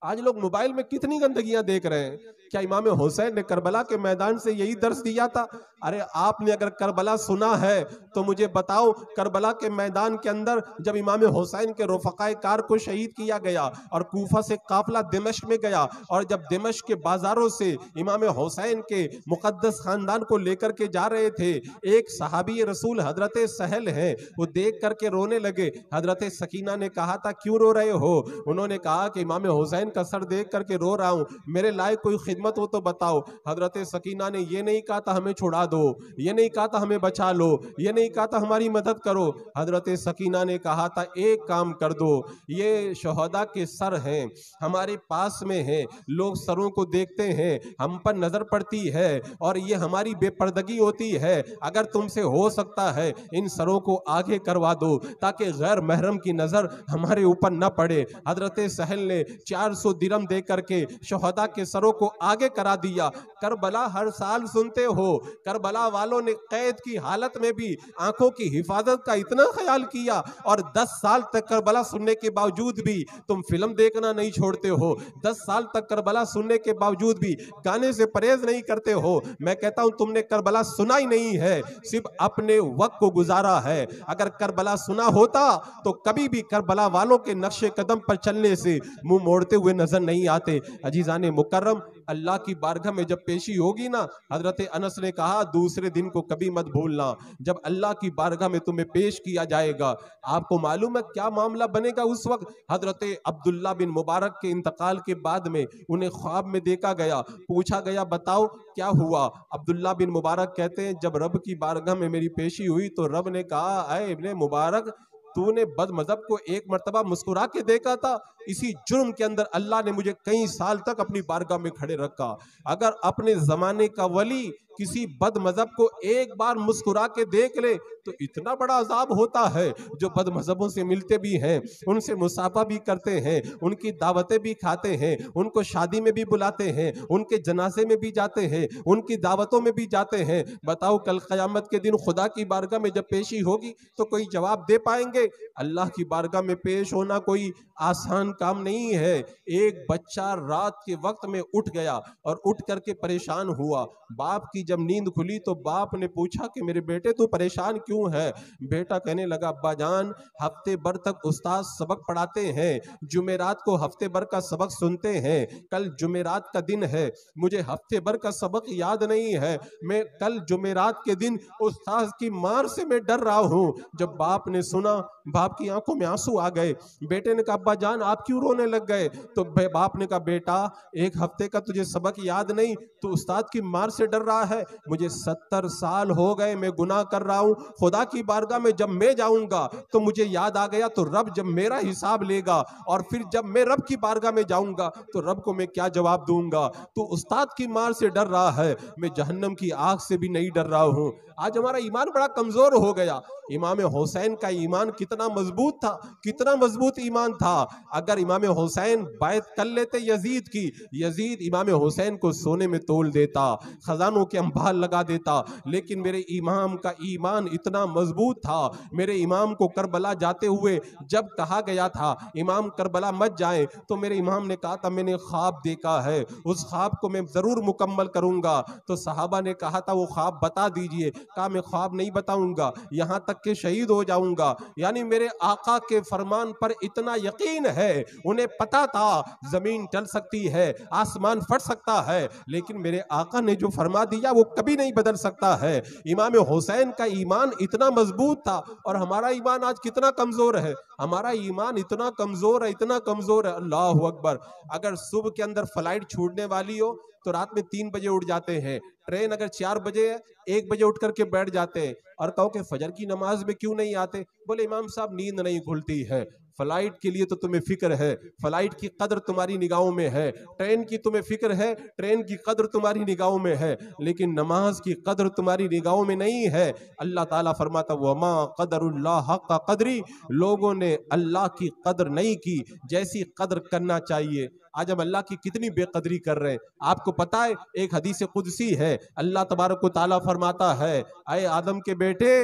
आज लोग मोबाइल में कितनी गंदगियां देख रहे हैं। क्या इमाम हुसैन ने करबला के मैदान से यही दर्स दिया था? अरे आपने अगर करबला सुना है तो मुझे बताओ, करबला के मैदान के अंदर जब इमाम हुसैन के रफ़क़ाए कार को शहीद किया गया और कूफा से काफिला दिमश्क में गया, और जब दिमश्क के बाजारों से इमाम हुसैन के मुकद्दस खानदान को लेकर के जा रहे थे, एक सहाबी रसूल हजरत सहल है, वो देख करके रोने लगे। हजरत सकीना ने कहा था क्यों रो रहे हो? उन्होंने कहा कि इमाम हुसैन का सर देख करके रो रहा हूं, मेरे लायक कोई खिदमत हो तो बताओ। हजरत सकीना ने ये नहीं कहा था हमें छुड़ा दो, ये नहीं कहा था हमें बचा लो, ये नहीं कहा था हमारी मदद करो। हजरत सकीना ने कहा था एक काम कर दो, ये शहदा के सर हैं, हमारे पास में हैं, लोग सरों को देखते हैं, हम पर नजर पड़ती है और ये हमारी बेपर्दगी होती है, अगर तुमसे हो सकता है इन सरों को आगे करवा दो ताकि गैर महरम की नजर हमारे ऊपर न पड़े। हजरत सहल ने 400 दिरहम दे करके शहदा के सरों को आगे करा दिया। करबला हर साल सुनते हो, करबला वालों ने कैद की हालत में भी आंखों की हिफाजत का इतना ख्याल किया, और 10 साल तक करबला सुनने के बावजूद भी तुम फिल्म देखना नहीं छोड़ते हो, 10 साल तक करबला सुनने के बावजूद भी गाने से परहेज नहीं करते हो। मैं कहता हूं तुमने करबला सुना ही नहीं है, सिर्फ अपने वक्त को गुजारा है। अगर करबला सुना होता तो कभी भी करबला वालों के नक्शे कदम पर चलने से मुंह मोड़ते हुए नजर नहीं आते। अजीजाने मुकर्रम, अल्लाह की बारगाह में जब पेशी होगी ना, हजरत अनस ने कहा दूसरे दिन को कभी मत भूलना, जब अल्लाह की बारगाह में तुम्हें पेश किया जाएगा। आपको मालूम है क्या मामला बनेगा उस वक्त? हजरत अब्दुल्ला बिन मुबारक के इंतकाल के बाद में उन्हें ख्वाब में देखा गया, पूछा गया बताओ क्या हुआ? अब्दुल्ला बिन मुबारक कहते हैं जब रब की बारगाह में मेरी पेशी हुई तो रब ने कहा, ऐ इब्ने मुबारक, तूने बदमज़हब को एक मर्तबा मुस्कुरा के देखा था, इसी जुर्म के अंदर अल्लाह ने मुझे कई साल तक अपनी बारगाह में खड़े रखा। अगर अपने जमाने का वली किसी बदमज़हब को एक बार मुस्कुरा के देख ले तो इतना बड़ा अजाब होता है। जो बदमज़हबों से मिलते भी हैं, उनसे मुसाफा भी करते हैं, उनकी दावतें भी खाते हैं, उनको शादी में भी बुलाते हैं, उनके जनाजे में भी जाते हैं, उनकी दावतों में भी जाते हैं। बताओ कल क़यामत के दिन खुदा की बारगाह में जब पेशी होगी तो कोई जवाब दे पाएंगे? अल्लाह की बारगाह में पेश होना कोई आसान काम नहीं है। एक बच्चा रात के वक्त में उठ गया और उठ करके परेशान हुआ। बाप की जब नींद खुली तो बाप ने पूछा कि मेरे बेटे तू परेशान क्यों है? बेटा कहने लगा अब्बा जान, हफ्ते भर तक उस्ताद सबक पढ़ाते हैं, जुमेरात को हफ्ते भर का सबक सुनते हैं, कल जुमेरात का दिन है, मुझे हफ्ते भर का सबक याद नहीं है, मैं कल जुमेरात के दिन उस्ताद की मार से मैं डर रहा हूँ। जब बाप ने सुना, बाप की आंखों में आंसू आ गए। बेटे ने कहा अब्बा जान आप क्यों रोने लग गए? तो बाप ने कहा बेटा एक हफ्ते का तुझे सबक याद नहीं, तू उस्ताद की मार से डर रहा है। मुझे 70 साल हो गए, मैं गुनाह कर रहा हूँ, खुदा की बारगाह में जब मैं जाऊंगा तो मुझे याद आ गया तो रब जब मेरा हिसाब लेगा, और फिर जब मैं रब की बारगाह में जाऊंगा तो रब को मैं क्या जवाब दूंगा? तू उस्ताद की मार से डर रहा है, मैं जहन्नम की आग से भी नहीं डर रहा हूँ। आज हमारा ईमान बड़ा कमजोर हो गया। इमाम हुसैन का ईमान कितना मजबूत था, कितना मजबूत ईमान था। अगर इमाम हुसैन बैत कर लेते यजीद की, यजीद इमाम हुसैन को सोने में तोल देता, खजानों के अंबार लगा देता, लेकिन मेरे इमाम का ईमान इतना मजबूत था। मेरे इमाम को करबला जाते हुए जब कहा गया था इमाम करबला मत जाए, तो मेरे इमाम ने कहा था मैंने ख्वाब देखा है, उस ख्वाब को मैं जरूर मुकम्मल करूंगा। तो सहाबा ने कहा था वो ख्वाब बता दीजिए। कहा मैं ख्वाब नहीं बताऊंगा, यहां तक के शहीद हो जाऊंगा। यानी मेरे आका के फरमान पर इतना यकीन है, उन्हें पता था जमीन टल सकती है, आसमान फट सकता है, लेकिन मेरे आका ने जो फरमा दिया वो कभी नहीं बदल सकता है। इमाम हुसैन का ईमान इतना मजबूत था, और हमारा ईमान आज कितना कमजोर है। हमारा ईमान इतना कमजोर है, इतना कमजोर है, अल्लाह अकबर। अगर सुबह के अंदर फ्लाइट छूटने वाली हो तो रात में 3 बजे उठ जाते हैं, ट्रेन अगर 4 बजे है 1 बजे उठ करके बैठ जाते हैं, और कहो कि फजर की नमाज में क्यों नहीं आते? बोले इमाम साहब नींद नहीं खुलती है। फ्लाइट के लिए तो तुम्हें फिक्र है, फ्लाइट की कदर तुम्हारी निगाहों में है, ट्रेन की तुम्हें फिक्र है, ट्रेन की कदर तुम्हारी निगाहों में है, लेकिन नमाज की कदर तुम्हारी निगाहों में नहीं है। अल्लाह ताला फरमाता वमा कदरुल्लाह हक़्क़ क़द्री, लोगों ने अल्लाह की कदर नहीं की जैसी कदर करना चाहिए। आज हम अल्लाह की कितनी बेकदरी कर रहे हैं। आपको पता है एक हदीस कुदसी है, अल्लाह तबारक व तआला फरमाता है, ऐ आदम के बेटे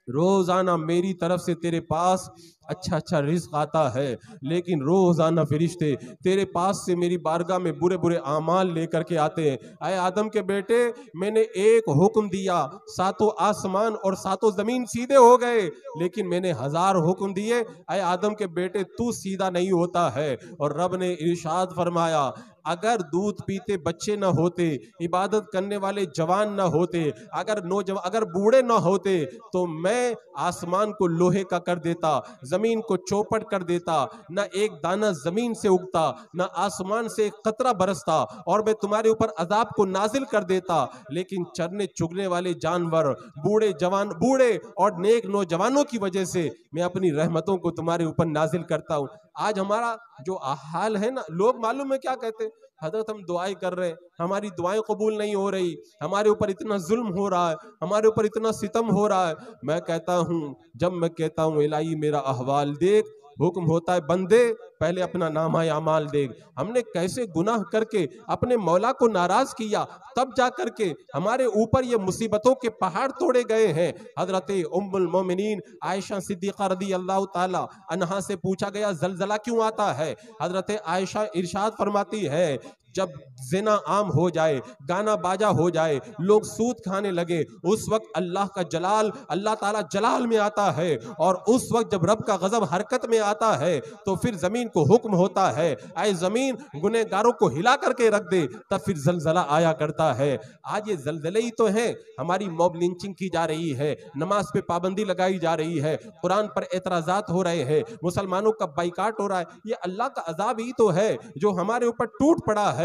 रोजाना मेरी तरफ से तेरे पास अच्छा अच्छा रिज़्क़ आता है, लेकिन रोजाना फरिश्ते तेरे पास से मेरी बारगाह में बुरे बुरे आमाल लेकर के आते हैं। ऐ आदम के बेटे मैंने एक हुक्म दिया, 7 आसमान और 7 जमीन सीधे हो गए, लेकिन मैंने 1000 हुक्म दिए, ऐ आदम के बेटे तू सीधा नहीं होता है। और रब ने इरशाद फरमाया अगर दूध पीते बच्चे न होते, इबादत करने वाले जवान न होते, अगर नौजवान अगर बूढ़े न होते, तो मैं आसमान को लोहे का कर देता, जमीन को चौपट कर देता, न एक दाना जमीन से उगता, न आसमान से एक कतरा बरसता, और मैं तुम्हारे ऊपर अजाब को नाजिल कर देता। लेकिन चरने चुगने वाले जानवर, बूढ़े और नेक नौजवानों की वजह से मैं अपनी रहमतों को तुम्हारे ऊपर नाजिल करता हूँ। आज हमारा जो हाल है ना, लोग मालूम है क्या कहते हैं, हजरत हम दुआएं कर रहे हैं, हमारी दुआएं कबूल नहीं हो रही, हमारे ऊपर इतना जुल्म हो रहा है, हमारे ऊपर इतना सितम हो रहा है। मैं कहता हूँ, जब मैं कहता हूँ इलाही मेरा अहवाल देख, हुक्म होता है बंदे पहले अपना नामा अमाल देख। हमने कैसे गुनाह करके अपने मौला को नाराज किया, तब जा करके हमारे ऊपर ये मुसीबतों के पहाड़ तोड़े गए हैं। हजरत उम्मुल मोमिनीन आयशा सिद्दीक़ा रदी अल्लाह ताला अन्हा से पूछा गया जलजला क्यों आता है। हजरत आयशा इरशाद फरमाती है जब जिना आम हो जाए, गाना बाजा हो जाए, लोग सूद खाने लगे, उस वक्त अल्लाह का जलाल, अल्लाह ताला जलाल में आता है। और उस वक्त जब रब का गजब हरकत में आता है तो फिर जमीन को हुक्म होता है ऐ जमीन गुनहगारों को हिला करके रख दे, तब फिर जलजला आया करता है। आज ये जलजले ही तो है। हमारी मॉब लिंचिंग की जा रही है, नमाज पे पाबंदी लगाई जा रही है, कुरान पर एतराजात हो रहे हैं, मुसलमानों का बाइकाट हो रहा है। ये अल्लाह का अजाब ही तो है जो हमारे ऊपर टूट पड़ा है।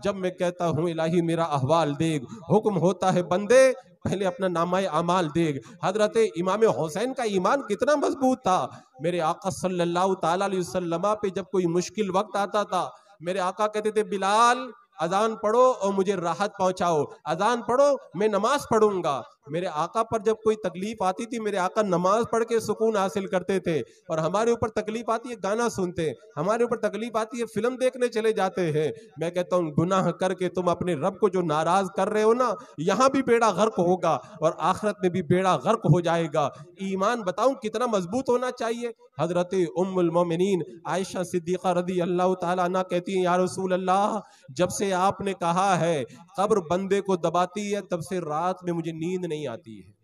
जब मैं कहता हूं इलाही मेरा अहवाल देख, हुक्म होता है बंदे पहले अपना नामाए अमाल देख। हजरत इमाम हुसैन का ईमान कितना मजबूत था। मेरे आका सल्लल्लाहु ताला अलैहि वसल्लम पे जब कोई मुश्किल वक्त आता था, मेरे आका कहते थे बिलाल अजान पढ़ो और मुझे राहत पहुंचाओ, अजान पढ़ो मैं नमाज पढ़ूंगा। मेरे आका पर जब कोई तकलीफ आती थी, मेरे आका नमाज पढ़ के सुकून हासिल करते थे। और हमारे ऊपर तकलीफ आती है गाना सुनते, हमारे ऊपर तकलीफ आती है फिल्म देखने चले जाते हैं। मैं कहता हूँ गुनाह करके तुम अपने रब को जो नाराज कर रहे हो ना, यहाँ भी बेड़ा गर्क होगा और आखिरत में भी बेड़ा गर्क हो जाएगा। ईमान बताऊं कितना मजबूत होना चाहिए। हजरत उम्मुल मोमिनीन आयशा सिद्दीक़ा रदी अल्लाह ताला अन्हा कहती हैं या रसूल अल्लाह, जब से आपने कहा है कब्र बंदे को दबाती है, तब से रात में मुझे नींद नहीं आती है।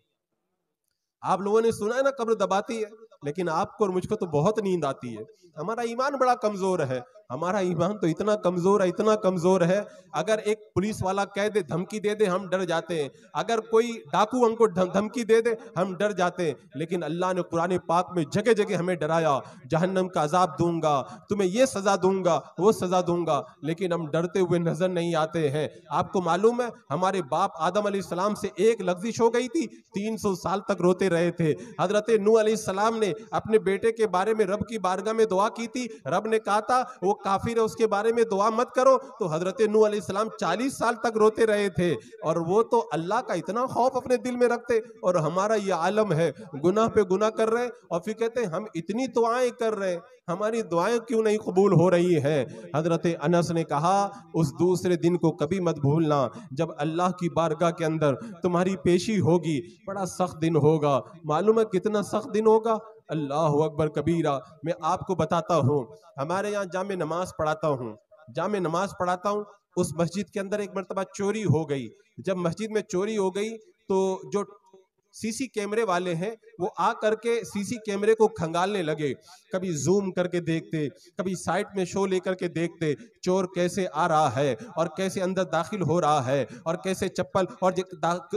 आप लोगों ने सुना है ना कब्र दबाती है, लेकिन आपको और मुझको तो बहुत नींद आती है। हमारा ईमान बड़ा कमजोर है। हमारा ईमान तो इतना कमजोर है, इतना कमजोर है, अगर एक पुलिस वाला कह दे, धमकी दे दे, हम डर जाते हैं। अगर कोई डाकू हमको धमकी दे दे, हम डर जाते हैं। लेकिन अल्लाह ने कुरान पाक में जगह जगह हमें डराया, जहन्नम का अजाब दूंगा, तुम्हें ये सजा दूंगा, वो सजा दूंगा, लेकिन हम डरते हुए नजर नहीं आते हैं। आपको मालूम है हमारे बाप आदम अलैहिस्सलाम से एक लफ्जिश हो गई थी, 300 साल तक रोते रहे थे। हजरत नूह अलैहिस्सलाम ने अपने बेटे के बारे में रब की बारगाह में दुआ की थी, रब ने कहा था वो काफिर है उसके बारे में दुआ मत करो। तो हजरत नूह अलैहिस्सलाम 40 साल तक रोते रहे थे। और वो तो अल्लाह का इतना खौफ अपने दिल में रखते, और हमारा ये आलम है गुनाह पे गुनाह कर रहे हैं और फिर कहते हैं हम इतनी दुआएं कर रहे हैं, हमारी दुआएं क्यों नहीं कबूल हो रही है। हजरत अनस ने कहा उस दूसरे दिन को कभी मत भूलना जब अल्लाह की बारगाह के अंदर तुम्हारी पेशी होगी, बड़ा सख्त दिन होगा। मालूम है कितना सख्त दिन होगा? अल्लाह अकबर कबीरा। मैं आपको बताता हूँ, हमारे यहाँ जामे नमाज पढ़ाता हूँ, जामे नमाज पढ़ाता हूँ, उस मस्जिद के अंदर एक मरतबा चोरी हो गई। जब मस्जिद में चोरी हो गई तो जो सीसी कैमरे वाले हैं वो आ करके सीसी कैमरे को खंगालने लगे, कभी जूम करके देखते, कभी साइड में शो लेकर के देखते चोर कैसे आ रहा है और कैसे अंदर दाखिल हो रहा है और कैसे चप्पल और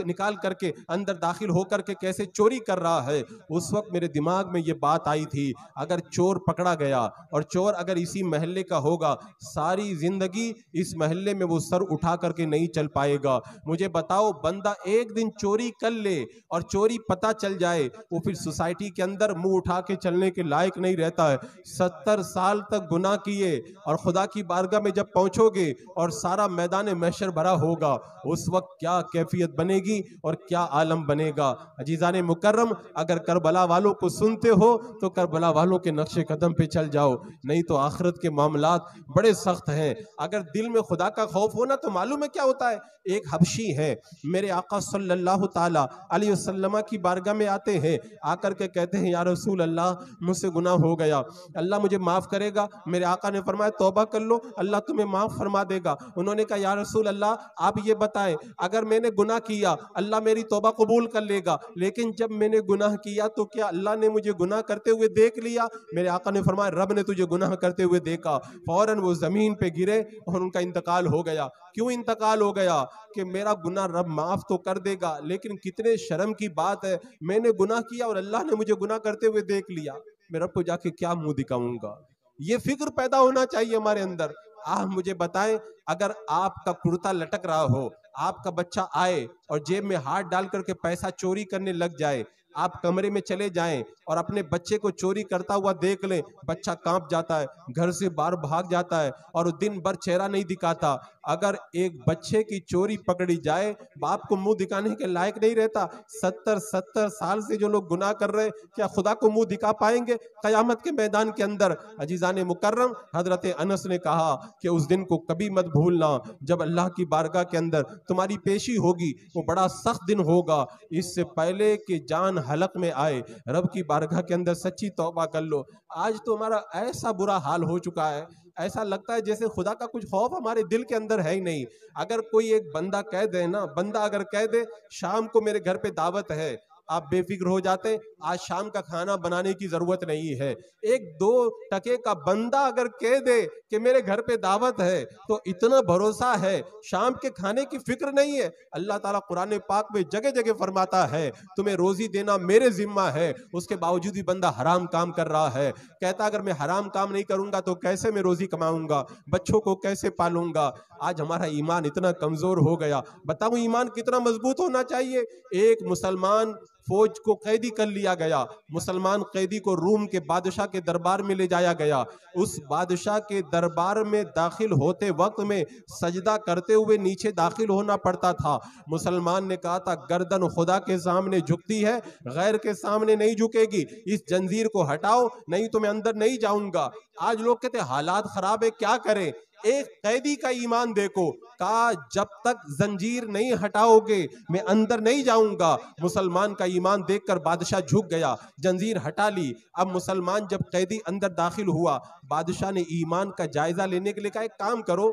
निकाल करके अंदर दाखिल होकर के कैसे चोरी कर रहा है। उस वक्त मेरे दिमाग में ये बात आई थी, अगर चोर पकड़ा गया और चोर अगर इसी महल्ले का होगा, सारी जिंदगी इस महल्ले में वो सर उठा करके नहीं चल पाएगा। मुझे बताओ, बंदा एक दिन चोरी कर ले और चोरी पता चल जाए, वो फिर सोसाइटी के अंदर मुंह उठा के चलने के लायक नहीं रहता है। 70 साल तक गुनाह किए और खुदा की बारगाह में जब पहुंचोगे और सारा मैदान महशर भरा होगा, उस वक्त क्या कैफियत बनेगी और क्या आलम बनेगा। अजीजाने मुकर्रम, अगर करबला वालों को सुनते हो तो करबला वालों के नक्शे कदम पे चल जाओ, नहीं तो आखिरत के मामलात बड़े सख्त हैं। अगर दिल में खुदा का खौफ हो ना तो मालूम है क्या होता है। एक हबशी है, मेरे आका सल्लल्लाहु ताला अलैहि वसल्लम की बारगाह में आते हैं, आकर के कहते हैं या रसूल अल्लाह मुझसे गुनाह हो गया, अल्लाह मुझे माफ करेगा? मेरे आका ने फरमाया तौबा कर लो, अल्लाह तुम्हें माफ फरमा देगा। उन्होंने कहा या रसूल अल्लाह आप ये बताएं, अगर मैंने गुनाह किया अल्लाह मेरी तौबा कबूल कर लेगा, लेकिन जब मैंने गुनाह किया तो क्या अल्लाह ने मुझे गुनाह करते हुए देख लिया? मेरे आका ने फरमाया रब ने तुझे गुनाह करते हुए देखा। फौरन वो जमीन पे गिरे और उनका इंतकाल हो गया। क्यों इंतकाल हो गया? कि मेरा गुनाह रब माफ तो कर देगा, लेकिन कितने शर्म की बात है, मैंने गुनाह किया और अल्लाह ने मुझे गुनाह करते हुए देख लिया, मैं रब को जाके क्या मुंह दिखाऊंगा। ये फिक्र पैदा होना चाहिए हमारे अंदर। आप मुझे बताएं, अगर आपका कुर्ता लटक रहा हो, आपका बच्चा आए और जेब में हाथ डाल करके पैसा चोरी करने लग जाए, आप कमरे में चले जाएं और अपने बच्चे को चोरी करता हुआ देख लें, बच्चा कांप जाता है, घर से बाहर भाग जाता है और दिन भर चेहरा नहीं दिखाता। अगर एक बच्चे की चोरी पकड़ी जाए, बाप को मुंह दिखाने के लायक नहीं रहता। 70 साल से जो लोग गुनाह कर रहे हैं, क्या खुदा को मुंह दिखा पाएंगे कयामत के मैदान के अंदर? अजीजाने मुकर्रम, हजरत अनस ने कहा कि उस दिन को कभी मत भूलना जब अल्लाह की बारगाह के अंदर तुम्हारी पेशी होगी। वो बड़ा सख्त दिन होगा। इससे पहले कि जान हलक में आए, रब की बारगाह के अंदर सच्ची तौबा कर लो। आज तो हमारा ऐसा बुरा हाल हो चुका है, ऐसा लगता है जैसे खुदा का कुछ खौफ हमारे दिल के अंदर है ही नहीं। अगर कोई एक बंदा कह दे ना, बंदा अगर कह दे शाम को मेरे घर पे दावत है, आप बेफिक्र हो जाते, आज शाम का खाना बनाने की जरूरत नहीं है। एक 2 टके का बंदा अगर कह दे कि मेरे घर पे दावत है, तो इतना भरोसा है, शाम के खाने की फिक्र नहीं है। अल्लाह ताला कुरान पाक में जगह जगह फरमाता है तुम्हें रोजी देना मेरे जिम्मा है। उसके बावजूद भी बंदा हराम काम कर रहा है, कहता अगर मैं हराम काम नहीं करूंगा तो कैसे मैं रोजी कमाऊंगा, बच्चों को कैसे पालूंगा। आज हमारा ईमान इतना कमजोर हो गया। बताऊं ईमान कितना मजबूत होना चाहिए। एक मुसलमान फौज को कैदी कर लिया गया, मुसलमान कैदी को रूम के बादशाह के दरबार में ले जाया गया। उस बादशाह के दरबार में दाखिल होते वक्त में सजदा करते हुए नीचे दाखिल होना पड़ता था। मुसलमान ने कहा था गर्दन खुदा के सामने झुकती है, गैर के सामने नहीं झुकेगी, इस जंजीर को हटाओ नहीं तो मैं अंदर नहीं जाऊंगा। आज लोग कहते हालात खराब है, क्या करें। एक कैदी का ईमान देखो, कहा जब तक जंजीर नहीं हटाओगे मैं अंदर नहीं जाऊंगा। मुसलमान का ईमान देखकर बादशाह झुक गया, जंजीर हटा ली। अब मुसलमान जब कैदी अंदर दाखिल हुआ, बादशाह ने ईमान का जायजा लेने के लिए कहा एक काम करो,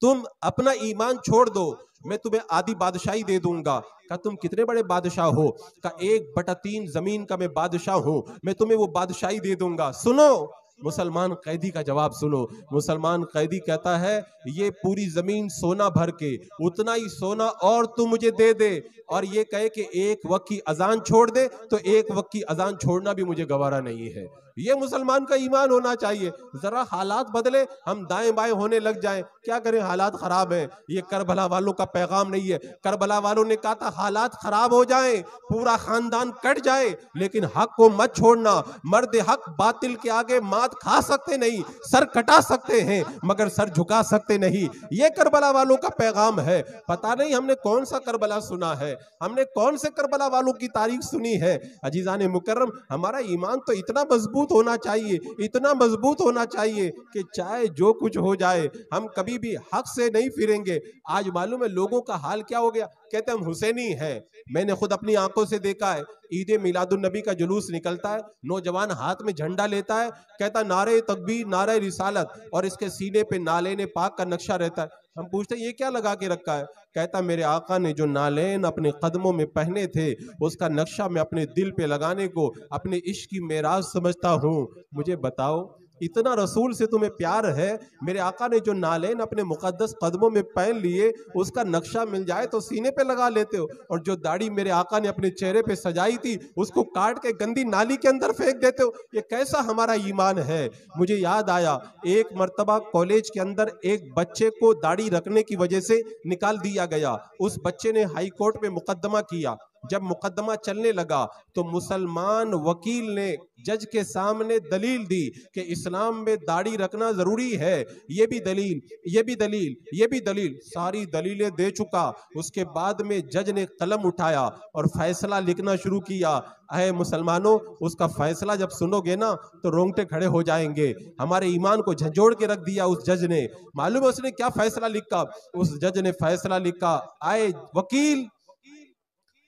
तुम अपना ईमान छोड़ दो, मैं तुम्हें आधी बादशाही दे दूंगा। कहा तुम कितने बड़े बादशाह हो? कहा 1/3 जमीन का मैं बादशाह हूं, मैं तुम्हें वो बादशाही दे दूंगा। सुनो मुसलमान कैदी का जवाब सुनो। मुसलमान कैदी कहता है ये पूरी जमीन सोना भर के, उतना ही सोना और तू मुझे दे दे, और ये कहे कि एक वक्त की अजान छोड़ दे, तो एक वक्त की अजान छोड़ना भी मुझे गवारा नहीं है। ये मुसलमान का ईमान होना चाहिए। जरा हालात बदले, हम दाएं बाएं होने लग जाएं, क्या करें, हालात खराब है। ये करबला वालों का पैगाम नहीं है। करबला वालों ने कहा था हालात खराब हो जाएं, पूरा खानदान कट जाए, लेकिन हक को मत छोड़ना। मर्द हक बातिल के आगे मात खा सकते नहीं, सर कटा सकते हैं मगर सर झुका सकते नहीं। ये करबला वालों का पैगाम है। पता नहीं हमने कौन सा करबला सुना है, हमने कौन से करबला वालों की तारीख सुनी है। अजीजाने मुकर्रम, हमारा ईमान तो इतना मजबूत होना चाहिए, इतना मजबूत होना चाहिए कि चाहे जो कुछ हो जाए हम कभी भी हक से नहीं फिरेंगे। आज मालूम है लोगों का हाल क्या हो गया, कहते हम हुसैनी हैं। मैंने खुद अपनी आंखों से देखा है, ईद मिलादुन नबी का जुलूस निकलता है, नौजवान हाथ में झंडा लेता है, कहता नारे तकबीर नारे रिसालत, और इसके सीने पे नालेन पाक का नक्शा रहता है। हम पूछते ये क्या लगा के रखा है? कहता मेरे आका ने जो नालेन अपने कदमों में पहने थे उसका नक्शा मैं अपने दिल पे लगाने को अपने इश्क की मेराज समझता हूँ। मुझे बताओ इतना रसूल से तुम्हें प्यार है, मेरे आका ने जो नालेन अपने मुकद्दस कदमों में पहन लिए उसका नक्शा मिल जाए तो सीने पे लगा लेते हो, और जो दाढ़ी मेरे आका ने अपने चेहरे पे सजाई थी उसको काट के गंदी नाली के अंदर फेंक देते हो। ये कैसा हमारा ईमान है। मुझे याद आया एक मर्तबा कॉलेज के अंदर एक बच्चे को दाढ़ी रखने की वजह से निकाल दिया गया। उस बच्चे ने हाई कोर्ट में मुकदमा किया। जब मुकदमा चलने लगा तो मुसलमान वकील ने जज के सामने दलील दी कि इस्लाम में दाढ़ी रखना जरूरी है, ये भी दलील, ये भी दलील, ये भी दलील, सारी दलीलें दे चुका। उसके बाद में जज ने कलम उठाया और फैसला लिखना शुरू किया। अहे मुसलमानों, उसका फैसला जब सुनोगे ना तो रोंगटे खड़े हो जाएंगे। हमारे ईमान को झंझोड़ के रख दिया उस जज ने। मालूम है उसने क्या फैसला लिखा? उस जज ने फैसला लिखा, आए वकील,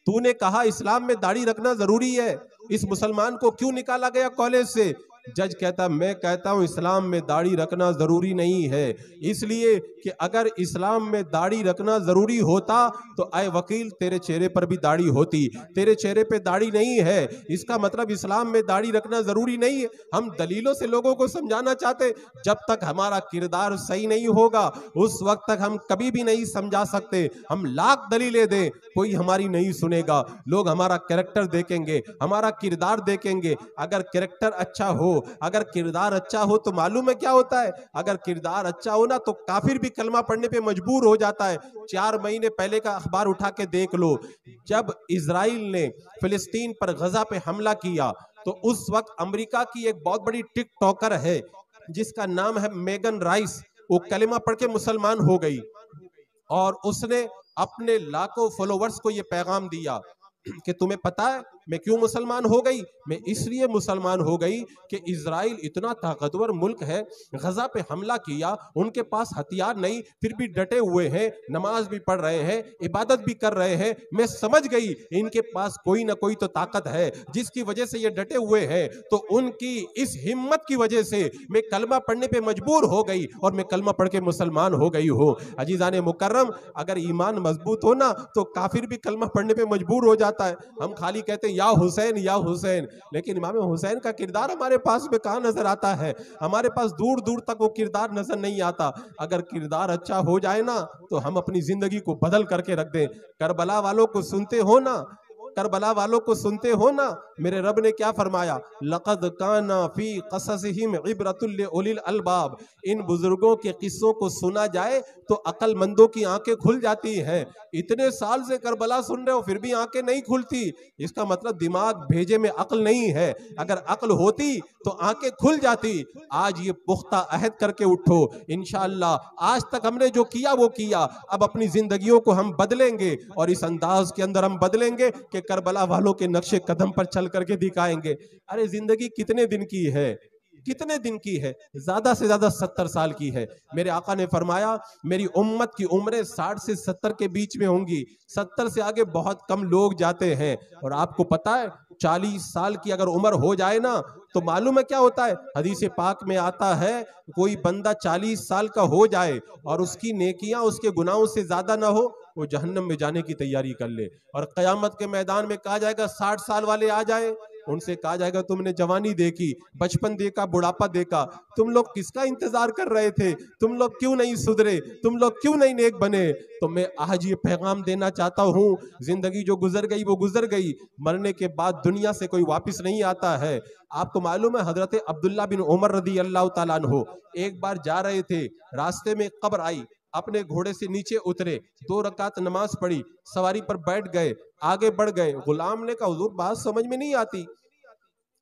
तूने कहा इस्लाम में दाढ़ी रखना जरूरी है, इस मुसलमान को क्यों निकाला गया कॉलेज से? जज कहता मैं कहता हूं इस्लाम में दाढ़ी रखना जरूरी नहीं है, इसलिए कि अगर इस्लाम में दाढ़ी रखना जरूरी होता तो आए वकील तेरे चेहरे पर भी दाढ़ी होती, तेरे चेहरे पे दाढ़ी नहीं है, इसका मतलब इस्लाम में दाढ़ी रखना जरूरी नहीं है। हम दलीलों से लोगों को समझाना चाहते, जब तक हमारा किरदार सही नहीं होगा उस वक्त तक हम कभी भी नहीं समझा सकते। हम लाख दलीलें दें कोई हमारी नहीं सुनेगा। लोग हमारा कैरेक्टर देखेंगे, हमारा किरदार देखेंगे। अगर कैरेक्टर अच्छा हो हो। अगर किरदार अच्छा हो तो मालूम है क्या होता है, अगर किरदार अच्छा हो ना तो काफिर भी कलमा पढ़ने पे मजबूर हो जाता है। 4 महीने पहले का अखबार उठा के देख लो, जब इजराइल ने फिलिस्तीन पर गजा पे हमला किया तो उस वक्त अमेरिका की एक बहुत बड़ी टिकटॉकर है जिसका नाम है मेगन राइस, वो कलिमा पढ़ के मुसलमान हो गई और उसने अपने लाखों फॉलोवर्स को ये पैगाम दिया कि तुम्हें पता है मैं क्यों मुसलमान हो गई, मैं इसलिए मुसलमान हो गई कि इजराइल इतना ताकतवर मुल्क है, गजा पे हमला किया, उनके पास हथियार नहीं फिर भी डटे हुए हैं, नमाज भी पढ़ रहे हैं, इबादत भी कर रहे हैं, मैं समझ गई इनके पास कोई ना कोई तो ताकत है जिसकी वजह से ये डटे हुए हैं, तो उनकी इस हिम्मत की वजह से मैं कलमा पढ़ने पे मजबूर हो गई और मैं कलमा पढ़ के मुसलमान हो गई हूँ। अजीजान मुकर्रम, अगर ईमान मजबूत हो ना तो काफिर भी कलमा पढ़ने पे मजबूर हो जाता है। हम खाली कहते हैं या हुसैन, लेकिन इमाम हुसैन का किरदार हमारे पास में कहाँ नजर आता है, हमारे पास दूर दूर तक वो किरदार नजर नहीं आता। अगर किरदार अच्छा हो जाए ना तो हम अपनी जिंदगी को बदल करके रख दें। करबला वालों को सुनते हो ना, करबला वालों को सुनते हो ना, मेरे रब ने क्या फरमाया, लक़द काना फी क़ससिहिम इब्रतुल लिउलिल अलबाब, इन बुजुर्गों के किस्सों को सुना जाए तो अक्लमंदों की आंखें खुल जाती हैं। इतने साल से करबला सुन रहे हो फिर भी आंखें नहीं खुलती, इसका मतलब दिमाग भेजे में अक्ल नहीं है, अगर अक्ल होती तो आंखें खुल जाती। आज ये पुख्ता अहद करके उठो, इंशाअल्लाह आज तक हमने जो किया वो किया, अब अपनी जिंदगियों को हम बदलेंगे और इस अंदाज के अंदर हम बदलेंगे कि करबला वालों के नक्शे कदम पर चल करके दिखाएंगे। अरे जिंदगी कितने दिन की है, कितने दिन की है, ज्यादा से ज्यादा 70 साल की है। मेरे आका ने फरमाया मेरी उम्मत की उम्रें 60 से 70 के बीच में होंगी, 70 से आगे बहुत कम लोग जाते हैं। और आपको पता है 40 साल की अगर उम्र हो जाए ना तो मालूम है क्या होता है, हदीस पाक में आता है कोई बंदा 40 साल का हो जाए और उसकी नेकियां उसके गुनाहों से ज्यादा ना हो, वो जहन्नम में जाने की तैयारी कर ले। और कयामत के मैदान में कहा जाएगा 60 साल वाले आ जाए, उनसे कहा जाएगा तुमने जवानी देखी, बचपन देखा, बुढ़ापा देखा, तुम लोग किसका इंतजार कर रहे थे, तुम लोग क्यों नहीं सुधरे, तुम लोग क्यों नहीं नेक बने। तो मैं आज ये पैगाम देना चाहता हूँ, जिंदगी जो गुजर गई वो गुजर गई, मरने के बाद दुनिया से कोई वापस नहीं आता है। आपको मालूम है हजरत अब्दुल्ला बिन उमर रदी अल्लाह तआला अन्हु एक बार जा रहे थे, रास्ते में कब्र आई, अपने घोड़े से नीचे उतरे, 2 रकात नमाज पढ़ी, सवारी पर बैठ गए, आगे बढ़ गए। गुलाम ने कहा हुजूर बात समझ में नहीं आती,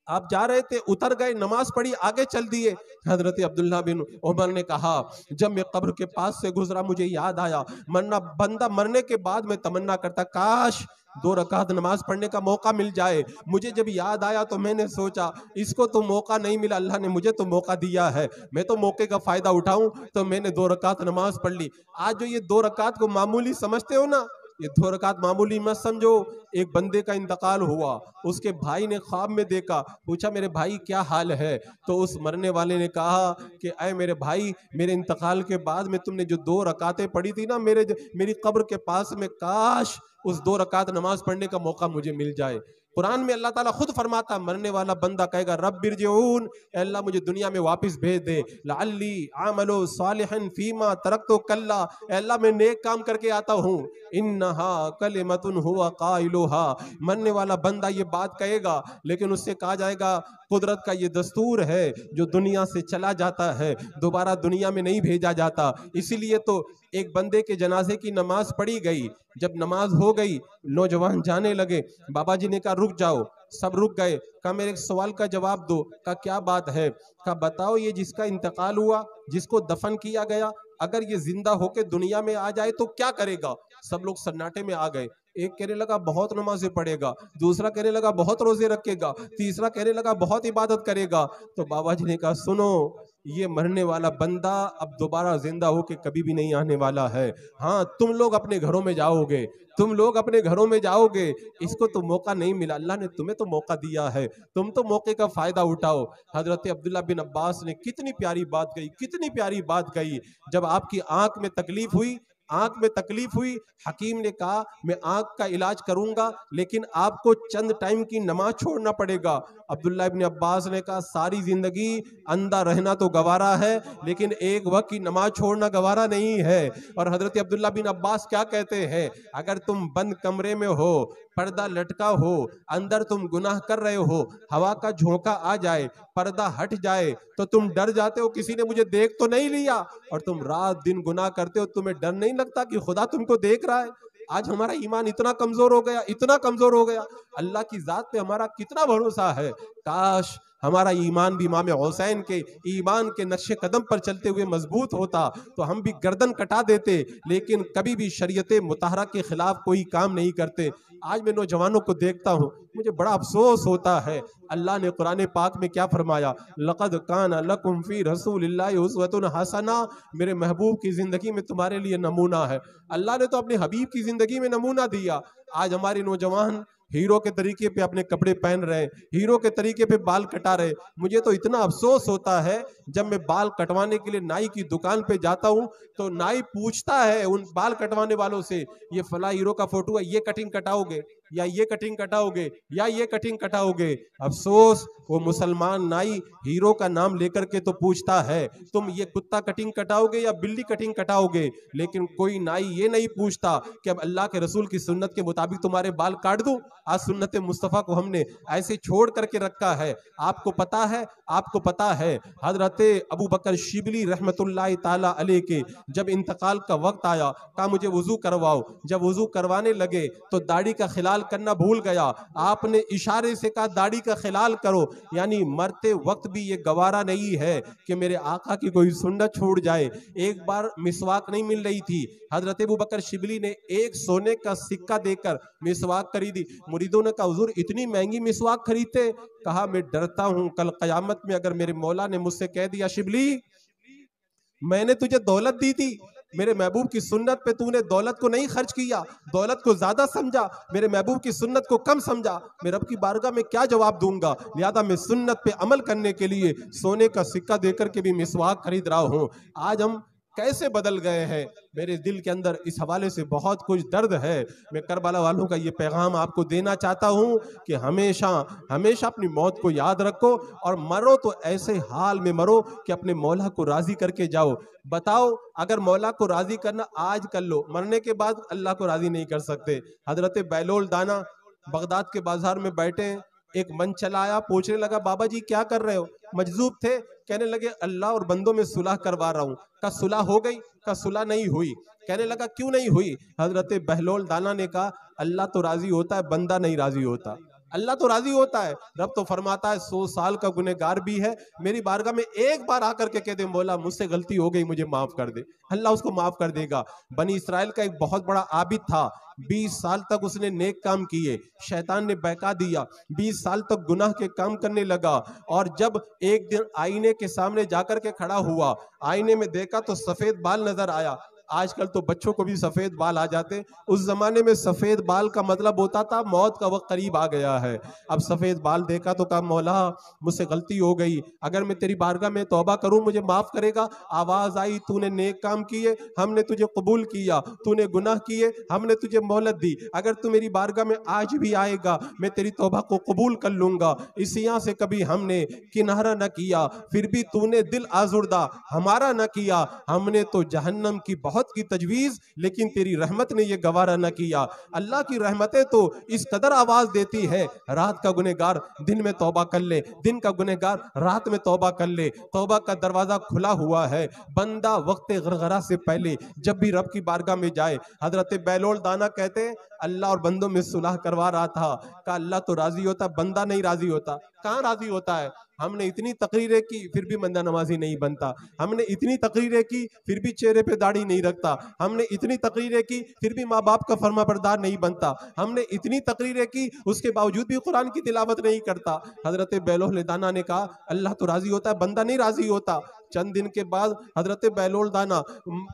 आप जा रहे थे, उतर गए, नमाज पढ़ी, आगे चल दिए। हजरत अब्दुल्ला बिन उमर ने कहा जब मैं कब्र के पास से गुजरा मुझे याद आया, मरना बंदा मरने के बाद में तमन्ना करता काश 2 रकात नमाज पढ़ने का मौका मिल जाए। मुझे जब याद आया तो मैंने सोचा इसको तो मौका नहीं मिला, अल्लाह ने मुझे तो मौका दिया है, मैं तो मौके का फायदा उठाऊं, तो मैंने 2 रकात नमाज पढ़ ली। आज जो ये 2 रकात को मामूली समझते हो ना, ये 2 रकात मामूली मत समझो। एक बंदे का इंतकाल हुआ, उसके भाई ने ख्वाब में देखा, पूछा मेरे भाई क्या हाल है, तो उस मरने वाले ने कहा कि ऐ मेरे भाई, मेरे इंतकाल के बाद में तुमने जो 2 रकातें पढ़ी थी ना मेरी कब्र के पास में, काश उस 2 रकात नमाज पढ़ने का मौका मुझे मिल जाए। कुरान में अल्लाह ताला खुद फरमाता, मरने वाला बंदा कहेगा रब्बिरजिऊन, अल्लाह मुझे दुनिया में वापस भेज दे, लअल्ली आमलु सालिहन फीमा तरक्तु कल्ला, अल्लाह मैं नेक काम करके आता हूँ, इन्नहा कलिमतुन हुवा काइलुहा। मरने वाला बंदा ये बात कहेगा, लेकिन उससे कहा जाएगा कुदरत का ये दस्तूर है, जो दुनिया से चला जाता है दोबारा दुनिया में नहीं भेजा जाता। इसीलिए तो एक बंदे के जनाजे की नमाज पढ़ी गई, जब नमाज हो गई नौजवान जाने लगे, बाबा जी ने कहा रुक जाओ, सब रुक गए, कहा मेरे एक सवाल का जवाब दो। कहा क्या बात है? कहा बताओ ये जिसका इंतकाल हुआ, जिसको दफन किया गया, अगर ये जिंदा होके दुनिया में आ जाए तो क्या करेगा? सब लोग सन्नाटे में आ गए। एक कहने लगा बहुत नमाजें पढ़ेगा, दूसरा कहने लगा बहुत रोजे रखेगा, तीसरा कहने लगा बहुत इबादत करेगा। तो बाबा जी ने कहा सुनो, ये मरने वाला बंदा अब दोबारा जिंदा होके कभी भी नहीं आने वाला है। हाँ तुम लोग अपने घरों में जाओगे, तुम लोग अपने घरों में जाओगे, इसको तो मौका नहीं मिला, अल्लाह ने तुम्हें तो मौका दिया है, तुम तो मौके का फायदा उठाओ। हजरत अब्दुल्ला बिन अब्बास ने कितनी प्यारी बात कही, कितनी प्यारी बात कही। जब आपकी आंख में तकलीफ हुई, आंख में तकलीफ हुई, हकीम ने कहा मैं आंख का इलाज करूंगा लेकिन आपको चंद टाइम की नमाज छोड़ना पड़ेगा। अब्दुल्ला इब्न अब्बास ने कहा सारी जिंदगी अंधा रहना तो गवारा है लेकिन एक वक्त की नमाज छोड़ना गवारा नहीं है। और हजरत अब्दुल्ला बिन अब्बास क्या कहते हैं, अगर तुम बंद कमरे में हो, पर्दा लटका हो, अंदर तुम गुनाह कर रहे हो, हवा का झोंका आ जाए, पर्दा हट जाए तो तुम डर जाते हो किसी ने मुझे देख तो नहीं लिया, और तुम रात दिन गुनाह करते हो, तुम्हें डर नहीं लगता कि खुदा तुमको देख रहा है। आज हमारा ईमान इतना कमजोर हो गया, इतना कमजोर हो गया, अल्लाह की जात पे हमारा कितना भरोसा है। काश हमारा ईमान भी इमाम हुसैन के ईमान के नक्शे कदम पर चलते हुए मजबूत होता तो हम भी गर्दन कटा देते, लेकिन कभी भी शरीयत मुतहरा के खिलाफ कोई काम नहीं करते। आज मैं नौजवानों को देखता हूँ, मुझे बड़ा अफसोस होता है। अल्लाह ने कुरान पाक में क्या फरमाया, लक़द कान लकुम फी रसूलिल्लाहि उस्वतुन हसना, मेरे महबूब की जिंदगी में तुम्हारे लिए नमूना है। अल्लाह ने तो अपने हबीब की जिंदगी में नमूना दिया। आज हमारे नौजवान हीरो के तरीके पे अपने कपड़े पहन रहे, हीरो के तरीके पे बाल कटा रहे। मुझे तो इतना अफसोस होता है, जब मैं बाल कटवाने के लिए नाई की दुकान पे जाता हूँ तो नाई पूछता है उन बाल कटवाने वालों से, ये फला हीरो का फोटो है, ये कटिंग कटाओगे या ये कटिंग कटाओगे या ये कटिंग कटाओगे। अफसोस वो मुसलमान नाई हीरो का नाम लेकर के तो पूछता है तुम ये कुत्ता कटिंग कटाओगे या बिल्ली कटिंग कटाओगे, लेकिन कोई नाई ये नहीं पूछता कि अब अल्लाह के रसूल की सुन्नत के मुताबिक तुम्हारे बाल काट दूं। आज सुन्नत मुस्तफ़ा को हमने ऐसे छोड़ करके रखा है। आपको पता है हजरत अबू बकर शिबली रहमतुल्लाह ताला अलैह के जब इंतकाल का वक्त आया, कहा मुझे वुजू करवाओ। जब वुजू करवाने लगे तो दाढ़ी का खिलाल करना भूल गया। आपने इशारे से कहा दाढ़ी का खिलाल करो, यानी मरते वक्त भी ये गवारा नहीं है कि मेरे आका की कोई सुन्नत छूट जाए। एक बार मिसवाक नहीं मिल रही थी, हजरत अबू बकर शिबली ने एक सोने का सिक्का देकर मिसवाक खरीदी। मुरीदों ने कहा हुजूर इतनी महंगी मिसवाक खरीदते? कहा मैं डरता हूं कल कयामत में अगर मेरे मौला ने मुझसे कह दिया शिबली मैंने तुझे दौलत दी थी, मेरे महबूब की सुन्नत पे तूने दौलत को नहीं खर्च किया, दौलत को ज्यादा समझा, मेरे महबूब की सुन्नत को कम समझा, मैं रब की बारगाह में क्या जवाब दूंगा। लिहाजा मैं सुन्नत पे अमल करने के लिए सोने का सिक्का देकर के भी मिसवाक खरीद रहा हूं। आज हम कैसे बदल गए हैं, मेरे दिल के अंदर इस हवाले से बहुत कुछ दर्द है। मैं करबला वालों का ये पैगाम आपको देना चाहता हूँ कि हमेशा हमेशा अपनी मौत को याद रखो और मरो तो ऐसे हाल में मरो कि अपने मौला को राजी करके जाओ। बताओ अगर मौला को राजी करना आज कर लो, मरने के बाद अल्लाह को राजी नहीं कर सकते। हजरत बैलोल दाना बगदाद के बाजार में बैठे, एक मन चला आया, पूछने लगा बाबा जी क्या कर रहे हो? मजजूब थे, कहने लगे अल्लाह और बंदों में सुलह करवा रहा हूँ। का सुलह हो गई? का सुलह नहीं हुई। कहने लगा क्यों नहीं हुई? हजरत बहलोल दाना ने कहा अल्लाह तो राजी होता है, बंदा नहीं राजी होता। अल्लाह तो राजी होता है, रब तो फरमाता है 100 साल का गुनहगार भी है, मेरी बारगाह में एक बार आकर के कह दे मौला मुझसे गलती हो गई मुझे माफ कर दे, अल्लाह उसको माफ कर देगा। बनी इस्राइल का एक बहुत बड़ा आबिद था, 20 साल तक उसने नेक काम किए, शैतान ने बहका दिया, 20 साल तक गुनाह के काम करने लगा, और जब एक दिन आईने के सामने जाकर के खड़ा हुआ, आईने में देखा तो सफेद बाल नजर आया। आजकल तो बच्चों को भी सफेद बाल आ जाते, उस जमाने में सफेद बाल का मतलब होता था मौत का वक्त करीब आ गया है। अब सफेद बाल देखा तो कहा मौला मुझसे गलती हो गई, अगर मैं तेरी बारगाह में तौबा करूं मुझे माफ करेगा? आवाज आई तूने नेक काम किए, हमने तुझे कबूल किया, तूने गुनाह किए, हमने तुझे मोहलत दी, अगर तू मेरी बारगाह में आज भी आएगा मैं तेरी तौबा को कबूल कर लूंगा। इस यहाँ से कभी हमने किनारा न किया, फिर भी तूने दिल आजुर्दा हमारा न किया, हमने तो जहन्नम की बहुत की तजवीज, लेकिन तेरी रहमत ने ये गवारा न किया। अल्लाह की रहमतें तो इस कदर आवाज देती है, रात का गुनहगार दिन में तौबा कर ले, दिन का गुनहगार रात में तौबा कर ले, तौबा का दरवाजा खुला हुआ है। बंदा वक्त गरगरा से पहले जब भी रब की बारगाह में जाए, हजरत बैलोल दाना कहते हैं अल्लाह और बंदों में सुलह करवा रहा था, कहा अल्लाह तो राजी होता, बंदा नहीं राजी होता। कहाँ राजी होता है? हमने इतनी तकरीरें की फिर भी बंदा नमाजी नहीं बनता, हमने इतनी तकरीरें की फिर भी चेहरे पे दाढ़ी नहीं रखता, हमने इतनी तकरीरें की फिर भी माँ बाप का फरमाबरदार नहीं बनता, हमने इतनी तकरीरें की उसके बावजूद भी कुरान की तिलावत नहीं करता। हजरत बैलोल दाना ने कहा अल्लाह तो राजी होता है, बंदा नहीं राजी होता। चंद दिन के बाद हजरत बैलोल दाना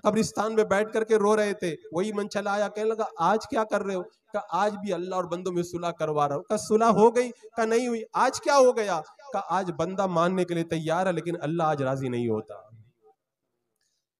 कब्रिस्तान में बैठ करके रो रहे थे, वही मन चला आया, कहने लगा आज क्या कर रहे हो? का आज भी अल्लाह और बंदों में सुलह करवा रहा हूं। का सुलह हो गई? का नहीं हुई। आज क्या हो गया? का आज बंदा मानने के लिए तैयार है लेकिन अल्लाह आज राजी नहीं होता।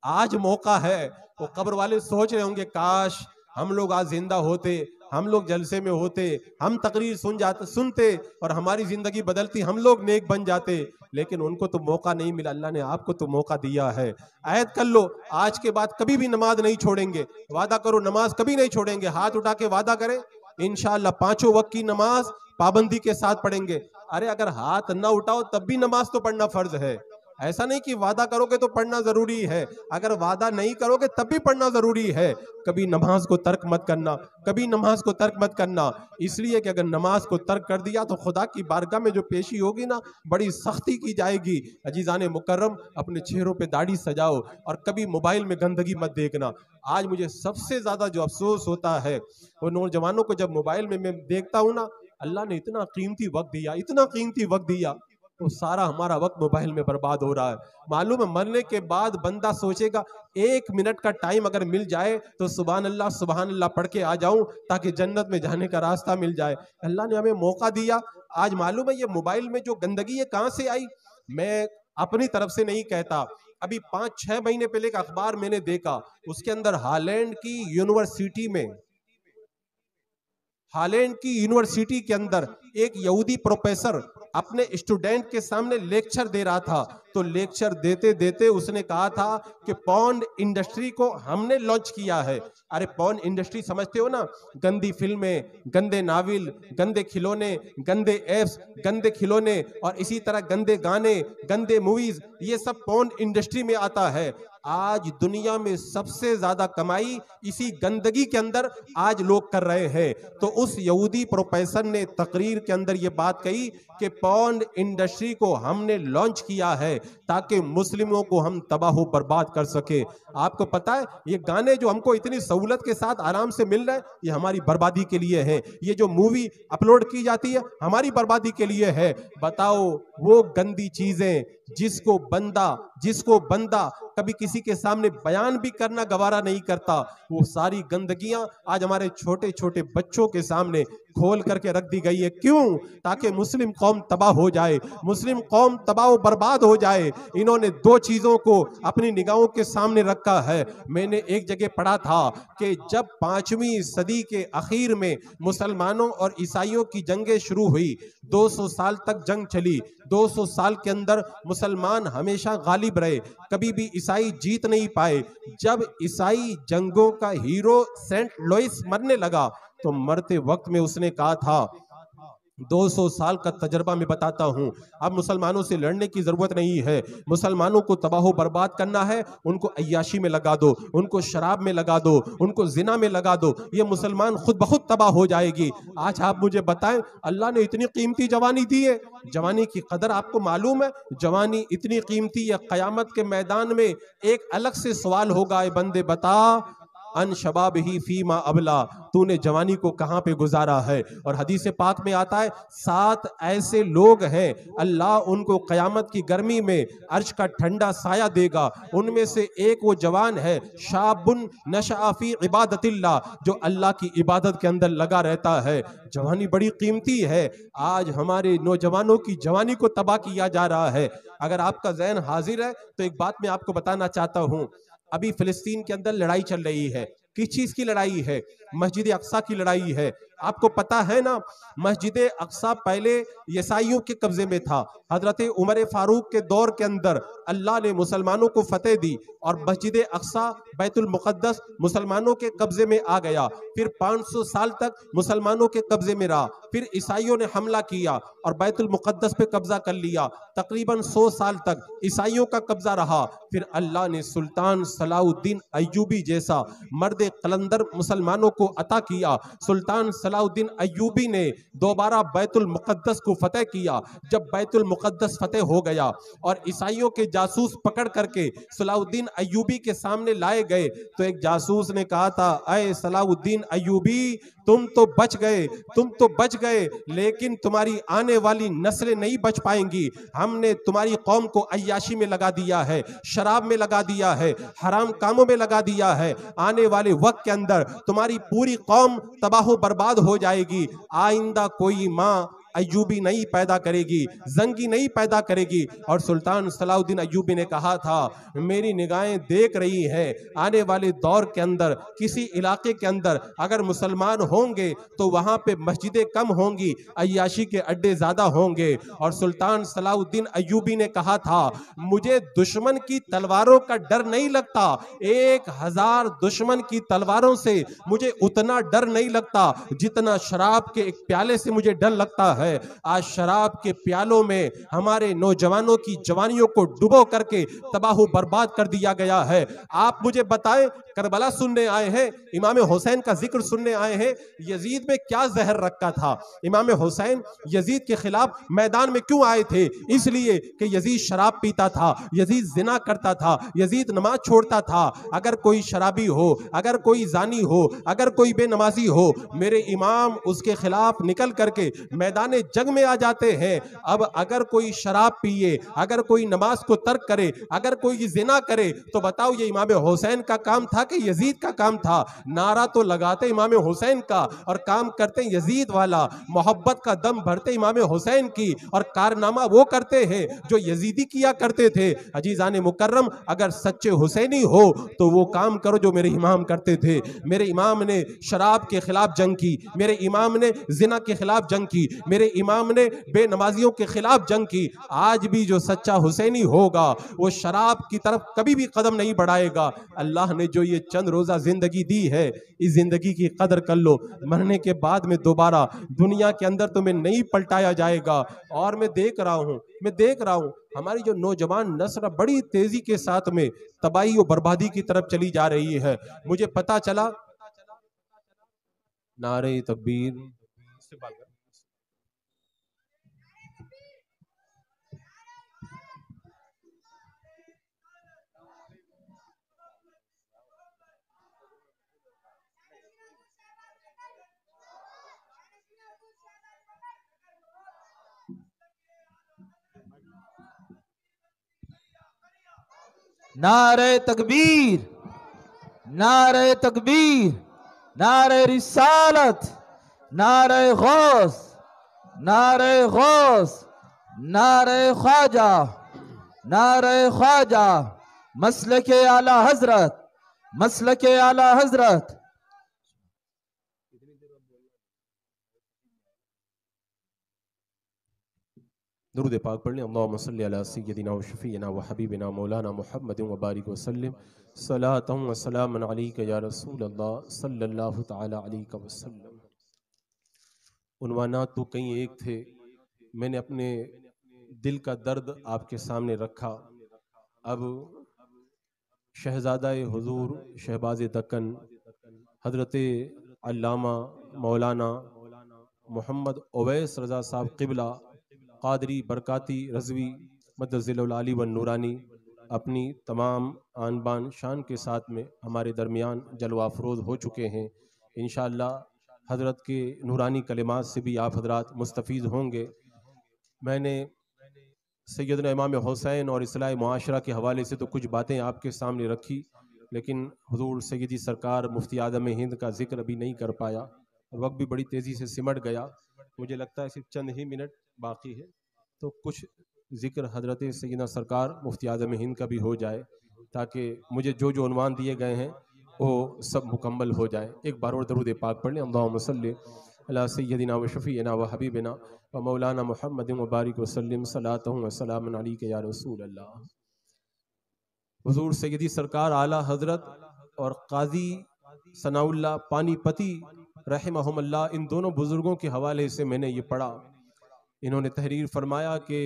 आज मौका है। वो कब्र वाले सोच रहे होंगे काश हम लोग आज जिंदा होते, हम लोग जलसे में होते, हम तकरीर सुनते और हमारी जिंदगी बदलती, हम लोग नेक बन जाते। लेकिन उनको तो मौका नहीं मिला, अल्लाह ने आपको तो मौका दिया है। ऐद कर लो आज के बाद कभी भी नमाज नहीं छोड़ेंगे। वादा करो नमाज कभी नहीं छोड़ेंगे। हाथ उठा के वादा करें इंशाअल्लाह 5 वक्त की नमाज पाबंदी के साथ पढ़ेंगे। अरे अगर हाथ ना उठाओ तब भी नमाज तो पढ़ना फर्ज है। ऐसा नहीं कि वादा करोगे तो पढ़ना जरूरी है, अगर वादा नहीं करोगे तब भी पढ़ना जरूरी है। कभी नमाज को तर्क मत करना, कभी नमाज को तर्क मत करना, इसलिए कि अगर नमाज को तर्क कर दिया तो खुदा की बारगाह में जो पेशी होगी ना, बड़ी सख्ती की जाएगी। अजीजाने मुकर्रम, अपने चेहरों पे दाढ़ी सजाओ और कभी मोबाइल में गंदगी मत देखना। आज मुझे सबसे ज्यादा जो अफसोस होता है वो नौजवानों को जब मोबाइल में मैं देखता हूँ ना, अल्लाह ने इतना कीमती वक्त दिया, इतना कीमती वक्त दिया, तो सारा हमारा वक्त मोबाइल में बर्बाद हो रहा है। मालूम है मरने के बाद बंदा सोचेगा 1 मिनट का टाइम अगर मिल जाए तो सुभान अल्लाह पढ़ के आ जाऊं ताकि जन्नत में जाने का रास्ता मिल जाए। अल्लाह ने हमें मौका दिया। आज मालूम है ये मोबाइल में जो गंदगी है कहां से आई? मैं अपनी तरफ से नहीं कहता, अभी 5-6 महीने पहले का अखबार मैंने देखा, उसके अंदर हालैंड की यूनिवर्सिटी के अंदर एक यहूदी प्रोफेसर अपने स्टूडेंट के सामने लेक्चर दे रहा था। तो लेक्चर देते देते उसने कहा था कि पॉर्न इंडस्ट्री को हमने लॉन्च किया है। अरे पॉर्न इंडस्ट्री समझते हो ना, गंदी फिल्में, गंदे नावल, गंदे खिलौने, गंदे एप्स, गंदे खिलौने और इसी तरह गंदे गाने, गंदे मूवीज, ये सब पॉर्न इंडस्ट्री में आता है। आज दुनिया में सबसे ज्यादा कमाई इसी गंदगी के अंदर आज लोग कर रहे हैं। तो उस यहूदी प्रोफेसर ने तकरीर के अंदर ये बात कही कि पॉर्न इंडस्ट्री को हमने लॉन्च किया है ताकि मुस्लिमों को हम तबाह बर्बाद कर सके। आपको पता है ये गाने जो हमको इतनी सहूलत के साथ आराम से मिल रहे हैं, ये हमारी बर्बादी के लिए है। ये जो मूवी अपलोड की जाती है हमारी बर्बादी के लिए है। बताओ वो गंदी चीजें जिसको बंदा कभी किसी के सामने बयान भी करना गवारा नहीं करता, वो सारी गंदगियां आज हमारे छोटे छोटे बच्चों के सामने खोल करके रख दी गई है। क्यों? ताकि मुस्लिम कौम तबाह हो जाए, मुस्लिम कौम तबाह बर्बाद हो जाए। इन्होंने 2 चीजों को अपनी निगाहों के सामने रखा है। मैंने एक जगह पढ़ा था कि जब 5वीं सदी के आखिर में मुसलमानों और ईसाइयों की जंगें शुरू हुई, 200 साल तक जंग चली। 200 साल के अंदर मुसलमान हमेशा गालिब रहे, कभी भी ईसाई जीत नहीं पाए। जब ईसाई जंगों का हीरो सेंट लुइस मरने लगा तो मरते वक्त में उसने कहा था, 200 साल का तजर्बा मैं बताता हूं, अब मुसलमानों से लड़ने की जरूरत नहीं है। मुसलमानों को तबाह बर्बाद करना है, उनको अय्याशी में लगा दो, उनको शराब में लगा दो, उनको जिना में लगा दो, ये मुसलमान खुद ब खुद तबाह हो जाएगी। आज आप मुझे बताएं, अल्लाह ने इतनी कीमती जवानी दी है, जवानी की कदर आपको मालूम है? जवानी इतनी कीमती है, कयामत के मैदान में एक अलग से सवाल होगा, ए बंदे बता अन शबाब ही फीमा अबला, तूने जवानी को कहां पे गुजारा है। और हदीस पाक में आता है 7 ऐसे लोग हैं अल्लाह उनको कयामत की गर्मी में अर्श का ठंडा साया देगा। उनमें से एक वो जवान है शाबुन नशअ फी इबादतिल्लाह, जो अल्लाह की इबादत के अंदर लगा रहता है। जवानी बड़ी कीमती है। आज हमारे नौजवानों की जवानी को तबाह किया जा रहा है। अगर आपका ज़हन हाजिर है तो एक बात मैं आपको बताना चाहता हूं, अभी फिलिस्तीन के अंदर लड़ाई चल रही है। किस चीज की लड़ाई है? मस्जिद अक्सा की लड़ाई है। आपको पता है ना, मस्जिद अक्सा पहले ईसाइयों के कब्जे में था। हजरत उमर फारूक के दौर के अंदर अल्लाह ने मुसलमानों को फतेह दी और मस्जिद अक्सा बैतुल मुक़द्दस मुसलमानों के कब्जे में आ गया। फिर 500 साल तक मुसलमानों के कब्जे में रहा। फिर ईसाइयों ने हमला किया और बैतुल मुक़द्दस पे कब्जा कर लिया। तकरीबन 100 साल तक ईसाइयों का कब्जा रहा। फिर अल्लाह ने सुल्तान सलाउद्दीन अय्यूबी जैसा मर्द कलंदर मुसलमानों को अता किया। सुल्तान सलाउद्दीन अय्यूबी ने दोबारा बैतुल मुक़द्दस को फतेह किया। जब बैतुल मुक़द्दस फतेह हो गया और ईसाइयों के जासूस पकड़ करके सलाउद्दीन अय्यूबी के सामने लाए गए तो एक जासूस ने कहा था, अय सलाउद्दीन अय्यूबी, तुम तो बच गए, लेकिन तुम्हारी आने वाली नस्लें नहीं बच पाएंगी। हमने तुम्हारी कौम को अय्याशी में लगा दिया है, शराब में लगा दिया है, हराम कामों में लगा दिया है। आने वाले वक्त के अंदर तुम्हारी पूरी कौम तबाह बर्बाद हो जाएगी। आइंदा कोई माँ अय्यूबी नहीं पैदा करेगी, जंगी नहीं पैदा करेगी। और सुल्तान सलाहुद्दीन अय्यूबी ने कहा था, मेरी निगाहें देख रही हैं आने वाले दौर के अंदर किसी इलाके के अंदर अगर मुसलमान होंगे तो वहां पे मस्जिदें कम होंगी, अय्याशी के अड्डे ज्यादा होंगे। और सुल्तान सलाहुद्दीन अय्यूबी ने कहा था, मुझे दुश्मन की तलवारों का डर नहीं लगता, 1000 दुश्मन की तलवारों से मुझे उतना डर नहीं लगता जितना शराब के एक प्याले से मुझे डर लगता है। आज शराब के प्यालों में हमारे नौजवानों की जवानियों को डुबो करके तबाह बर्बाद कर दिया गया है। आप मुझे बताएं, करबला सुनने आए हैं, इमाम हुसैन का जिक्र सुनने आए हैं, यजीद में क्या जहर रखा था? इमाम हुसैन यजीद के खिलाफ मैदान में क्यों आए थे? इसलिए कि यजीद शराब पीता था, यजीद जिना करता था, यजीद नमाज छोड़ता था। अगर कोई शराबी हो, अगर कोई जानी हो, अगर कोई बेनमाजी हो, मेरे इमाम उसके खिलाफ निकल करके मैदान जंग में आ जाते हैं। अब अगर कोई शराब पिए, अगर कोई नमाज को तर्क करे, अगर कोई जिना करे, तो बताओ ये इमाम हुसैन का काम था कि यजीद का काम था? नारा तो लगाते इमाम हुसैन का और काम करते यजीद वाला। मोहब्बत का दम भरते इमाम हुसैन की और कारनामा वो करते हैं जो यजीदी किया करते थे। अजीजान मुकर्रम, अगर सच्चे हुसैनी हो तो वो काम करो जो मेरे इमाम करते थे। मेरे इमाम ने शराब के खिलाफ जंग की, मेरे इमाम ने जिना के खिलाफ जंग की, मेरे इमाम ने बेनमाजियों के खिलाफ जंग की। आज भी जो सच्चा हुसैनी होगा वो शराब की तरफ कभी भी कदम नहीं बढ़ाएगा। अल्लाह ने जो ये चंद रोजा जिंदगी दी है, इस जिंदगी की कदर कर लो। मरने के बाद में दोबारा दुनिया के अंदर तुम्हें नहीं पलटाया जाएगा। और मैं देख रहा हूं हमारी जो नौजवान नस्ल बड़ी तेजी के साथ में तबाही और बर्बादी की तरफ चली जा रही है। मुझे पता चला, नारे तकबीर, नारे तकबीर, नारे तकबीर, नारे रिसालत, नारे गौस, नारे गौस, नारे ख्वाजा, नारे ख्वाजा, मसलके आला हजरत, मसलके आला हजरत। दुरूद पाक पढ़ लें। अल्लाहुम्मा सल्लि अला सय्यदिना व शफीना व हबीबिना मौलाना मुहम्मदिन व बारिक व सल्लिम सलातन व सलामन अलैका या रसूल अल्लाह सल्लल्लाहु तआला अलैहि वसल्लम। उन्वानात तो कई एक थे, मैंने अपने दिल का दर्द आपके सामने रखा। अब शहजादा हुजूर शहबाज दक्कन हजरत अल्लामा मौलाना मोहम्मद ओवैस रज़ा साहब क़िबला क़ादरी बरकाती रज़वी मदज़िलुल आली व नूरानी अपनी तमाम आन बान शान के साथ में हमारे दरमियान जलवा अफरोज़ हो चुके हैं। इंशाअल्लाह हज़रत के नूरानी कलिमात से भी आप हज़रात मुस्तफ़ीज़ होंगे। मैंने सैयदना इमाम हुसैन और इस्लाह मुआशरा के हवाले से तो कुछ बातें आपके सामने रखी, लेकिन हुज़ूर सैयदी सरकार मुफ्ती आज़म हिंद का जिक्र अभी नहीं कर पाया और वक्त भी बड़ी तेज़ी से सिमट गया। मुझे लगता है सिर्फ चंद ही मिनट बाकी है, तो कुछ जिक्र हज़रत सैयदना सरकार मुफ्ती आज़म हिंद का भी हो जाए, ताकि मुझे जो जो उन्वान दिए गए हैं वो सब मुकम्मल हो जाए। एक बार और दरूद पाक पढ़ लें। अल्लाहुम्मा सल्लि अला सय्यदिना व शफीना व हबीबिना व मौलाना मुहम्मदिन व बारिक व सल्लिम सलातन व सलामन अलैका या रसूल अल्लाह। हुजूर सैयदी सरकार आला हजरत और काजी सनाउल्लाह पानीपती रहमहुमुल्लाह, इन दोनों बुजुर्गों के हवाले से मैंने ये पढ़ा। इन्होंने तहरीर फरमाया कि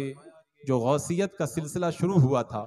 जो गौसियत का सिलसिला शुरू हुआ था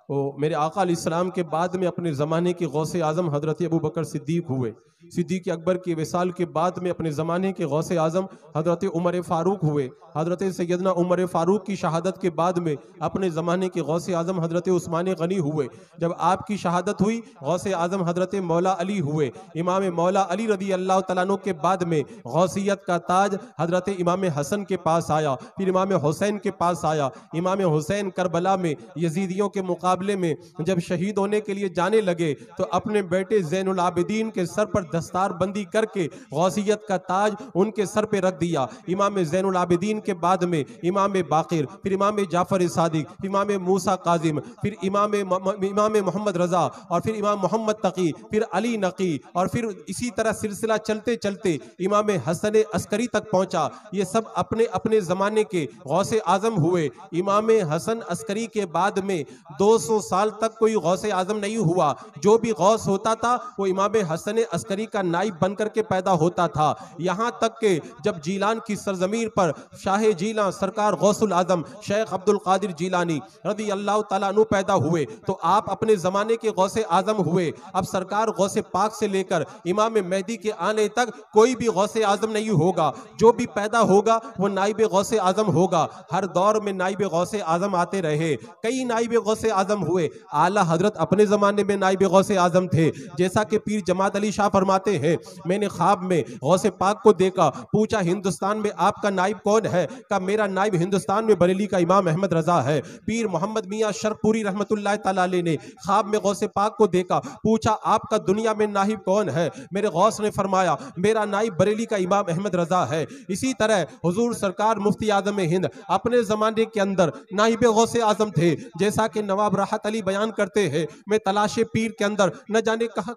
वो मेरे आका अलैहिस्सलाम के बाद में अपने ज़माने के गौसे आज़म हज़रत अबू बकर सिद्दीक हुए। सिद्दीक अकबर के विसाल के बाद में अपने ज़माने के गौसे आज़म हज़रत उमर फ़ारूक हुए। हज़रत सैयदना उमर फ़ारूक की शहादत के बाद में अपने ज़माने के गौसे आज़म हज़रत उस्मान गनी हुए। जब आपकी शहादत हुई गौसे आज़म हज़रत मौला अली हुए। इमाम मौला अली रज़ी अल्लाह तआला अन्हु के बाद में गौसियत का ताज हज़रत इमाम हसन के पास आया, फिर इमाम हुसैन के पास आया। इमाम हुसैन करबला में यजीदियों के मुकाबले मुकाबले में जब शहीद होने के लिए जाने लगे तो अपने बेटे ज़ैनुल आबिदीन के सर पर दस्तार बंदी करके गौसियत का ताज उनके सर पे रख दिया। इमाम ज़ैनुल आबिदीन के बाद में इमाम बाक़िर, फिर इमाम जाफ़र सादिक, इमाम मूसा काजिम, फिर इमाम मोहम्मद रज़ा, और फिर इमाम मोहम्मद तकी, फिर अली नकी, और फिर इसी तरह सिलसिला चलते चलते इमाम हसन अस्करी तक पहुंचा। ये सब अपने अपने ज़माने के गौसे आज़म हुए। इमाम हसन अस्करी के बाद में 200 साल तक कोई गौसे आज़म नहीं हुआ। जो भी गौस होता था वो इमाम हसन अस्करी का नाइब बनकर के पैदा होता था। यहाँ तक के जब जीलान की सरजमीन पर शाह जीलान सरकार गौसुल आज़म शेख अब्दुल कादिर जीलानी रज़ी अल्लाह तआला अन्हु पैदा हुए तो आप अपने ज़माने के गौसे आज़म हुए। अब सरकार गौसे पाक से लेकर इमाम मेहदी के आने तक कोई भी गौसे आज़म नहीं होगा। जो भी पैदा होगा वो नाइब गौसे आज़म होगा। हर दौर में नाइब गौसे आज़म आते रहे, कई नाइब गौसे आज़म हुए। आला हजरत अपने ज़माने में नाइब गौसे आज़म थे। जैसा कि पीर जमात अली शाह फरमाते हैं, मैंने ख्वाब में गौसे पाक को देखा, पूछा हिंदुस्तान में आपका नाइब कौन है? कहा मेरा नाइब हिंदुस्तान में बरेली का इमाम अहमद रज़ा है। पीर मोहम्मद मियाँ शरपुरी रहमतुल्लाह तआला अलैह ने ख्वाब में गौसे पाक को देखा, पूछा आपका दुनिया में नाइब कौन है? मेरे गौस ने फरमाया मेरा नाइब बरेली का इमाम अहमद रज़ा है। इसी तरह हुजूर सरकार मुफ्ती आज़म हिंद अपने ज़माने के अंदर नाइब गौसे आज़म थे। जैसा कि नवाब राहत अली बयान करते हैं, मैं तलाशे पीर के अंदर न जाने कहाँ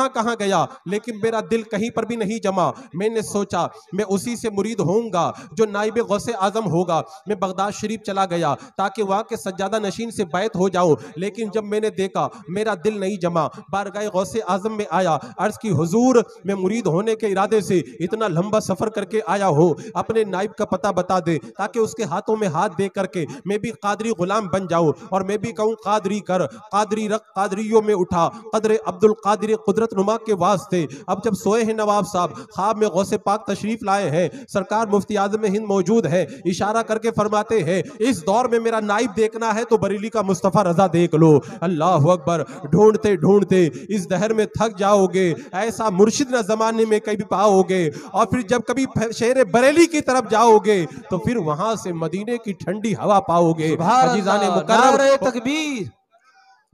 कहाँ गया, लेकिन मेरा दिल कहीं पर भी नहीं जमा। मैंने सोचा मैं उसी से मुरीद होऊंगा जो नाइब गौसे आज़म होगा। मैं बगदाद शरीफ चला गया ताकि वहाँ के सज्जादा नशीन से बैत हो जाऊं, लेकिन जब मैंने देखा मेरा दिल नहीं जमा। बारगाह गौसे आज़म में आया, अर्ज की हुजूर मैं मुरीद होने के इरादे से इतना लंबा सफर करके आया हो, अपने नाइब का पता बता दे ताकि उसके हाथों में हाथ दे करके मैं भी कादरी गुलाम बन जाऊं और मैं भी कहूं कादरी कर, कादरी रख, कादरियों में उठा, कदरे अब्दुल कादिर कुदरत नुमा के वास्ते। अब जब सोए हैं नवाब साहब, ख्वाब में गौसे पाक तशरीफ लाए हैं, सरकार मुफ्ती आज़म हिंद मौजूद है, इशारा करके फरमाते हैं इस दौर में मेरा नाइब देखना है तो बरेली का मुस्तफ़ा रज़ा देख लो। अल्लाह अकबर। ढूंढते ढूंढते इस दहर में थक जाओगे, ऐसा मुर्शिद न जमाने में कभी पाओगे। और फिर जब कभी शहर बरेली की तरफ जाओगे तो फिर वहां से मदीने की ठंडी हवा पाओगे। अजीज़ाने मुकर्रम, नारे तकबीर,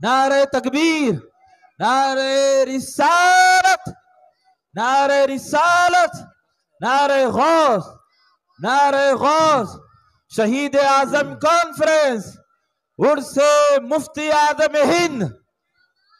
नारे तकबीर, नारे रिसालत, नारे रिसालत, नारे गौस, नारे गौस। शहीद आजम कॉन्फ्रेंस, उर्से मुफ्ती आज़म हिंद,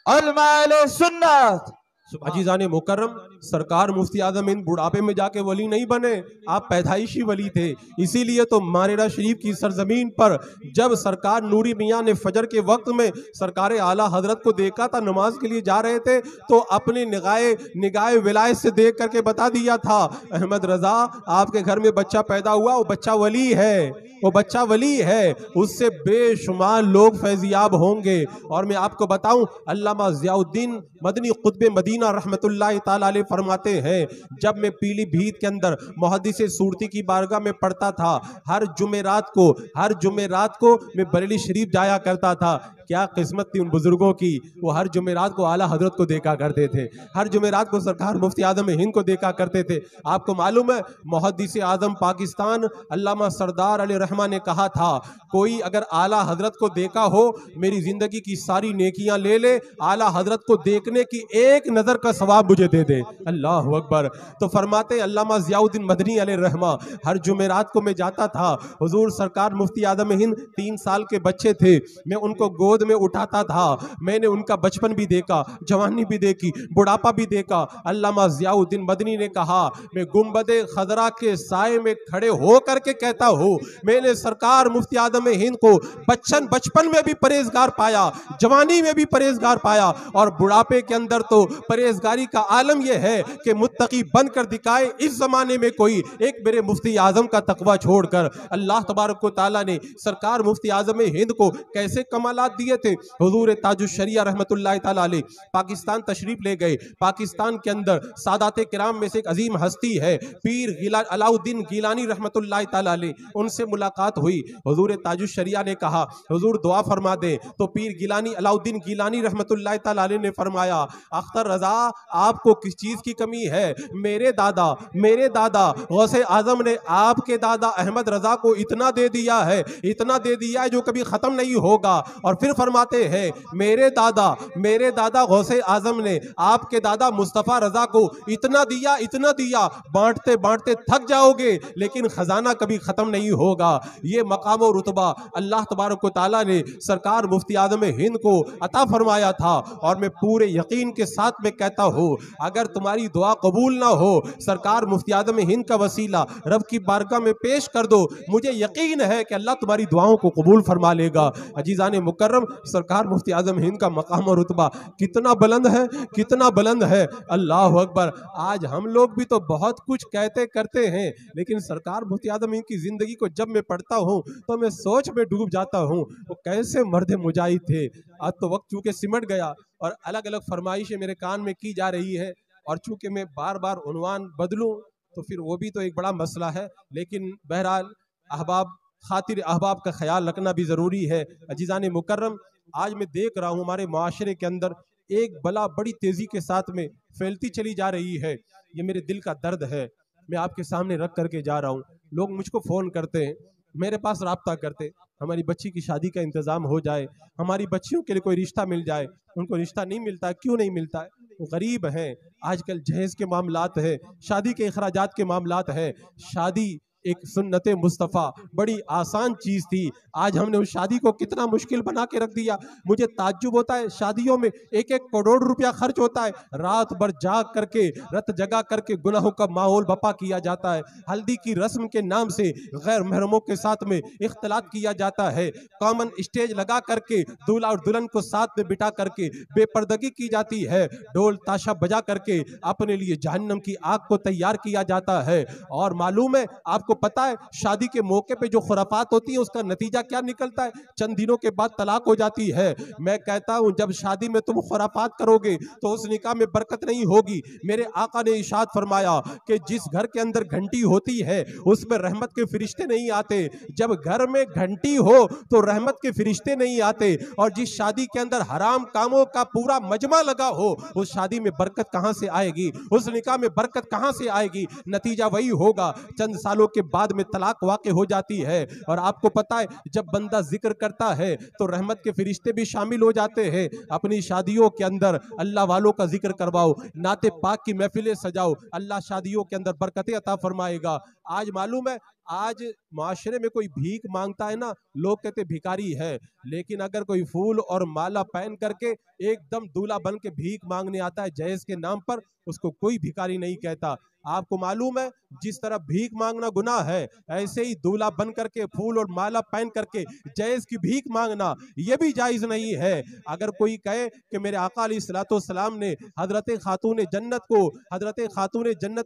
उलमाए सुन्नत। अजीज़ाने मुकर्रम, सरकार मुफ्ती आज़म हिंद बुढ़ापे में जाके वली नहीं बने, आप पैदाइशी वली थे। इसीलिए तो मारेरा शरीफ की सरजमीन पर जब सरकार नूरी मियाँ ने फजर के वक्त में सरकार आला हजरत को देखा था, नमाज के लिए जा रहे थे, तो अपने निगाहे विलायत से देख करके बता दिया था अहमद रज़ा आपके घर में बच्चा पैदा हुआ, वो बच्चा वली है, वो बच्चा वली है, उससे बेशुमार लोग फैजियाब होंगे। और मैं आपको बताऊं, अल्लामा ज़ियाउद्दीन मदनी कुतुब मदीना रहमतुल्लाह ताला अलैह फरमाते हैं, जब मैं पीलीभीत के अंदर मुहद्दिस सूरती की बारगाह में पढ़ता था, हर जुमेरात को मैं बरेली शरीफ जाया करता था। क्या किस्मत थी उन बुजुर्गों की, वो हर जुमेरात को आला हजरत को देखा करते थे, हर जुमेरात को सरकार मुफ्ती आज़म हिंद को देखा करते थे। आपको मालूम है मुहद्दिस आज़म पाकिस्तान अल्लामा सरदार अली रहमान ने कहा था, कोई अगर आला हजरत को देखा हो मेरी जिंदगी की सारी नेकियां ले ले, आला हजरत को देखने की एक नजर का सवाब मुझे दे दे। अल्लाह अकबर। तो फरमाते अल्लामा ज़ियाउद्दीन मदनी अलैहि रहमा, हर जुमेरात को मैं जाता था, हुजूर सरकार मुफ्ती आज़म हिंद 3 साल के बच्चे थे, मैं उनको गोद में उठाता था। मैंने उनका बचपन भी देखा, जवानी भी देखी, बुढ़ापा भी देखा। अल्लामा ज़ियाउद्दीन मदनी ने कहा, मैं गुंबदे खजरा के साए में खड़े हो करके कहता हूँ, मैंने सरकार मुफ्ती आज़म हिंद को बचपन में भी परहेजगार पाया, जवानी में भी परहेजगार पाया, और बुढ़ापे के अंदर तो परहेजगारी का आलम यह है कि मुत्तकी बनकर दिखाए इस जमाने में कोई एक मेरे मुफ्ती आज़म का तकवा छोड़कर। अल्लाह तबारक व तआला ने सरकार मुफ्ती आज़म हिंद को कैसे कमालात दिए थे। हुजूर ताजुश्शरिया रहमतुल्लाह ताला अलैह पाकिस्तान तशरीफ ले गए। पाकिस्तान के अंदर सादाते किराम में से एक अजीम हस्ती है पीर अलाउद्दीन गिलानी रहमतुल्लाह ताला अलैह, उनसे मुलाकात हुई। हुजूर ताजुश्शरिया ने कहा, हुजूर दुआ फरमा दे। तो पीर गिलानी अलाउद्दीन गिलानी रहमतुल्लाह ताला अलैह ने फरमाया, अख्तर रजा आपको किस चीज की कमी है? मेरे दादा गौसे आजम ने आपके दादा अहमद रजा को इतना दे दिया है, इतना दे दिया है जो कभी खत्म नहीं होगा। और फिर फरमाते हैं मेरे दादा गौसे आजम ने आपके दादा मुस्तफ़ा रजा को इतना दिया, बांटते बांटते थक जाओगे लेकिन खजाना कभी खत्म नहीं होगा। ये मकाम और रुतबा अल्लाह तबारक व तआला ने सरकार मुफ्ती आज़म हिंद को अता फरमाया था। और मैं पूरे यकीन के साथ में कहता हूँ अगर तुम्हारी दुआ कबूल ना हो सरकार मुफ्ती आज़म हिंद का वसीला रब की बारगाह में पेश कर दो, मुझे यकीन है कि अल्लाह तुम्हारी दुआओं को कबूल फरमा लेगा। अजीज़ान मुकर्रम, सरकार मुफ्ती आज़म हिंद का मकाम और रुतबा कितना बुलंद है, अल्लाह अकबर। आज हम लोग भी तो बहुत कुछ कहते करते हैं लेकिन सरकार मुफ्ती आज़म हिंद की जिंदगी को जब मैं पढ़ता हूँ तो मैं सोच में डूब जाता हूँ वो कैसे मर्द मुजाहिद थे। आज तो वक्त चूंकि सिमट गया और अलग अलग फरमाइशें मेरे कान में की जा रही है और चूंकि मैं बार बार उन्वान बदलूं तो फिर वो भी तो एक बड़ा मसला है, लेकिन बहरहाल खातिर अहबाब का ख्याल रखना भी ज़रूरी है। अजीज़ान मुकर्रम, आज मैं देख रहा हूँ हमारे माशरे के अंदर एक बला बड़ी तेज़ी के साथ में फैलती चली जा रही है। ये मेरे दिल का दर्द है, मैं आपके सामने रख करके जा रहा हूँ। लोग मुझको फ़ोन करते हैं, मेरे पास रब्ता करते, हमारी बच्ची की शादी का इंतज़ाम हो जाए, हमारी बच्चियों के लिए कोई रिश्ता मिल जाए। उनको रिश्ता नहीं मिलता है, क्यों नहीं मिलता है? वो गरीब हैं, आजकल जहेज़ के मामलात है, शादी के अखराजात के मामलात है। शादी एक सुन्नत मुस्तफ़ा बड़ी आसान चीज़ थी, आज हमने उस शादी को कितना मुश्किल बना के रख दिया। मुझे ताज्जुब होता है, शादियों में 1-1 करोड़ रुपया खर्च होता है, रात भर जाग करके रत जगा करके गुनाहों का माहौल बपा किया जाता है। हल्दी की रस्म के नाम से गैर महरमों के साथ में इख्तलात किया जाता है, कॉमन स्टेज लगा करके दूल्हा और दुल्हन को साथ में बिठा करके बेपर्दगी की जाती है, ढोल ताशा बजा करके अपने लिए जहन्नम की आग को तैयार किया जाता है। और मालूम है आपको पता है शादी के मौके पे जो खुराफात होती है उसका नतीजा क्या निकलता है? चंद दिनों के बाद तलाक हो जाती है। मैं कहता हूं जब शादी में तुम खुराफात करोगे तो उस निकाह में बरकत नहीं होगी। मेरे आका ने इरशाद फरमाया कि जिस घर के अंदर घंटी होती है उसमें रहमत के फरिश्ते नहीं आते। जब घर में घंटी हो तो रहमत के फरिश्ते नहीं आते, और जिस शादी के अंदर हराम कामों का पूरा मजमा लगा हो उस शादी में बरकत कहां से आएगी? उस निकाह में बरकत कहां से आएगी? नतीजा वही होगा, चंद सालों के बाद में तलाक वाक़े हो जाती है। और आपको पता है जब बंदा जिक्र करता है तो रहमत के फरिश्ते भी शामिल हो जाते हैं। अपनी शादियों के अंदर अल्लाह वालों का जिक्र करवाओ, नाते पाक की महफिलें सजाओ, अल्लाह शादियों के अंदर बरकतें अता फरमाएगा। आज मालूम है आज माशरे में कोई भीख मांगता है ना, लोग कहते भिखारी है, लेकिन अगर कोई फूल और माला पहन करके एकदम दूल्हा बन के भीख मांगने आता है जहेज के नाम पर, उसको कोई भिखारी नहीं कहता। आपको मालूम है जिस तरह भीख मांगना गुनाह है ऐसे ही दूल्हा बन करके फूल और माला पहन करके जहेज की भीख मांगना यह भी जायज नहीं है। अगर कोई कहे कि मेरे आका अलैहिस्सलाम ने हजरत खातून जन्नत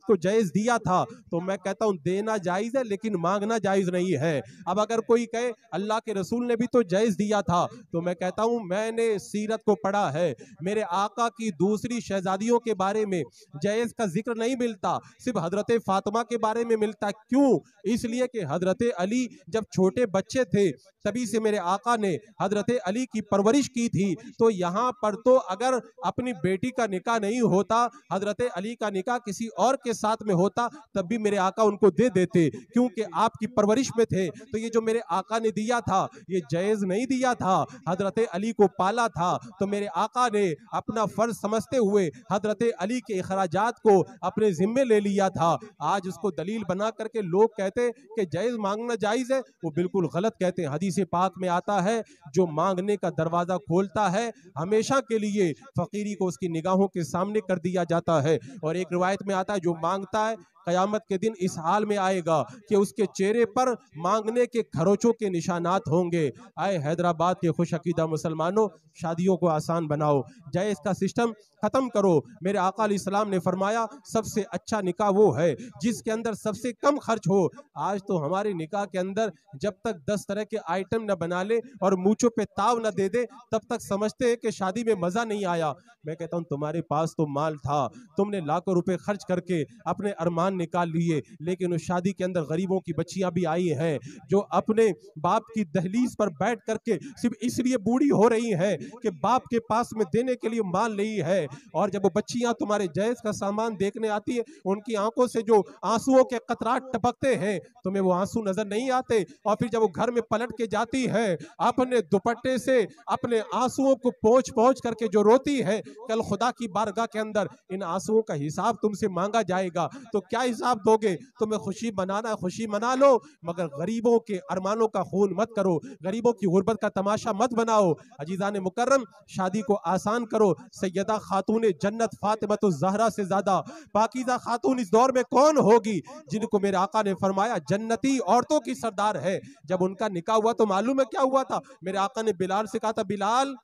को जहेज दिया था, तो मैं कहता हूं देना जायज है लेकिन मांगना जायज नहीं है। अब अगर कोई कहे अल्लाह के रसूल ने भी तो जहेज दिया था, तो मैं कहता हूं मैंने सीरत को पढ़ा है, मेरे आका की दूसरी शहजादियों के बारे में जहेज का जिक्र नहीं मिलता, सिर्फ हजरत फातिमा के बारे में मिलता। क्यों? इसलिए कि हजरत अली जब छोटे बच्चे थे तभी से मेरे आका ने हजरत अली की परवरिश की थी। तो यहाँ पर तो अगर अपनी बेटी का निकाह नहीं होता, हजरत अली का निकाह किसी और के साथ में होता, तब भी मेरे आका उनको दे देते, क्योंकि आपकी परवरिश में थे। तो ये जो मेरे आका ने दिया था ये जहेज नहीं दिया था, हजरत अली को पाला था। तो मेरे आका ने अपना फर्ज समझते हुए हजरत अली के अखराजात को अपने जिम्मे ले लिया था। आज उसको दलील बना करके लोग कहते कि जहेज मांगना जायज है, वो बिल्कुल गलत कहते हैं। हदीस पाक में आता है जो मांगने का दरवाजा खोलता है हमेशा के लिए फकीरी को उसकी निगाहों के सामने कर दिया जाता है। और एक रिवायत में आता है जो मांगता है कयामत के दिन इस हाल में आएगा कि उसके चेहरे पर मांगने के खरोचों के निशानात होंगे। आए हैदराबाद के खुश अकीदा मुसलमानों, शादियों को आसान बनाओ, जहेज का सिस्टम खत्म करो। मेरे आका अलैहिस्सलाम ने फरमाया सबसे अच्छा निकाह वो है जिसके अंदर सबसे कम खर्च हो। आज तो हमारे निकाह के अंदर जब तक 10 तरह के आइटम न बना ले और मूंछों पे ताव न दे दे तब तक समझते हैं कि शादी में मजा नहीं आया। मैं कहता हूं तुम्हारे पास तो माल था, तुमने लाखों रुपए खर्च करके अपने अरमान निकाल लिए, लेकिन उस शादी के अंदर गरीबों की बच्चियां भी आई हैं जो अपने बाप की दहलीज पर बैठ करके सिर्फ इसलिए बूढ़ी हो रही है कि बाप के पास में देने के लिए माल नहीं है। और जब वो बच्चियां तुम्हारे जहेज का सामान देखने आती है, उनकी आंखों से जो आंसुओं के कतराट टपकते हैं, तुम्हें वो आंसू नजर नहीं आते। और फिर जब वो घर में पलट के जाती है, अपने दुपट्टे से अपने आंसुओं को पोंछ पोंछ करके जो रोती है, कल खुदा की बारगाह के अंदर इन आंसुओं का हिसाब तुमसे मांगा जाएगा। तो क्या हिसाब दोगे? तुम्हें खुशी मनाना, खुशी मना लो, मगर गरीबों के अरमानों का खून मत करो, गरीबों की गुर्बत का तमाशा मत बनाओ। अजीजान मुकर्रम, शादी को आसान करो। सैयदा खातून जन्नत फातिमतुज़ ज़हरा से ज्यादा पाकीज़ा खातून इस दौर में कौन होगी, जिनको मेरे आका ने फरमाया जन्नती औरतों की सरदार है। जब उनका निकाह हुआ तो मालूम है क्या हुआ था? मेरे आका ने बिलाल से कहा था, बिलाल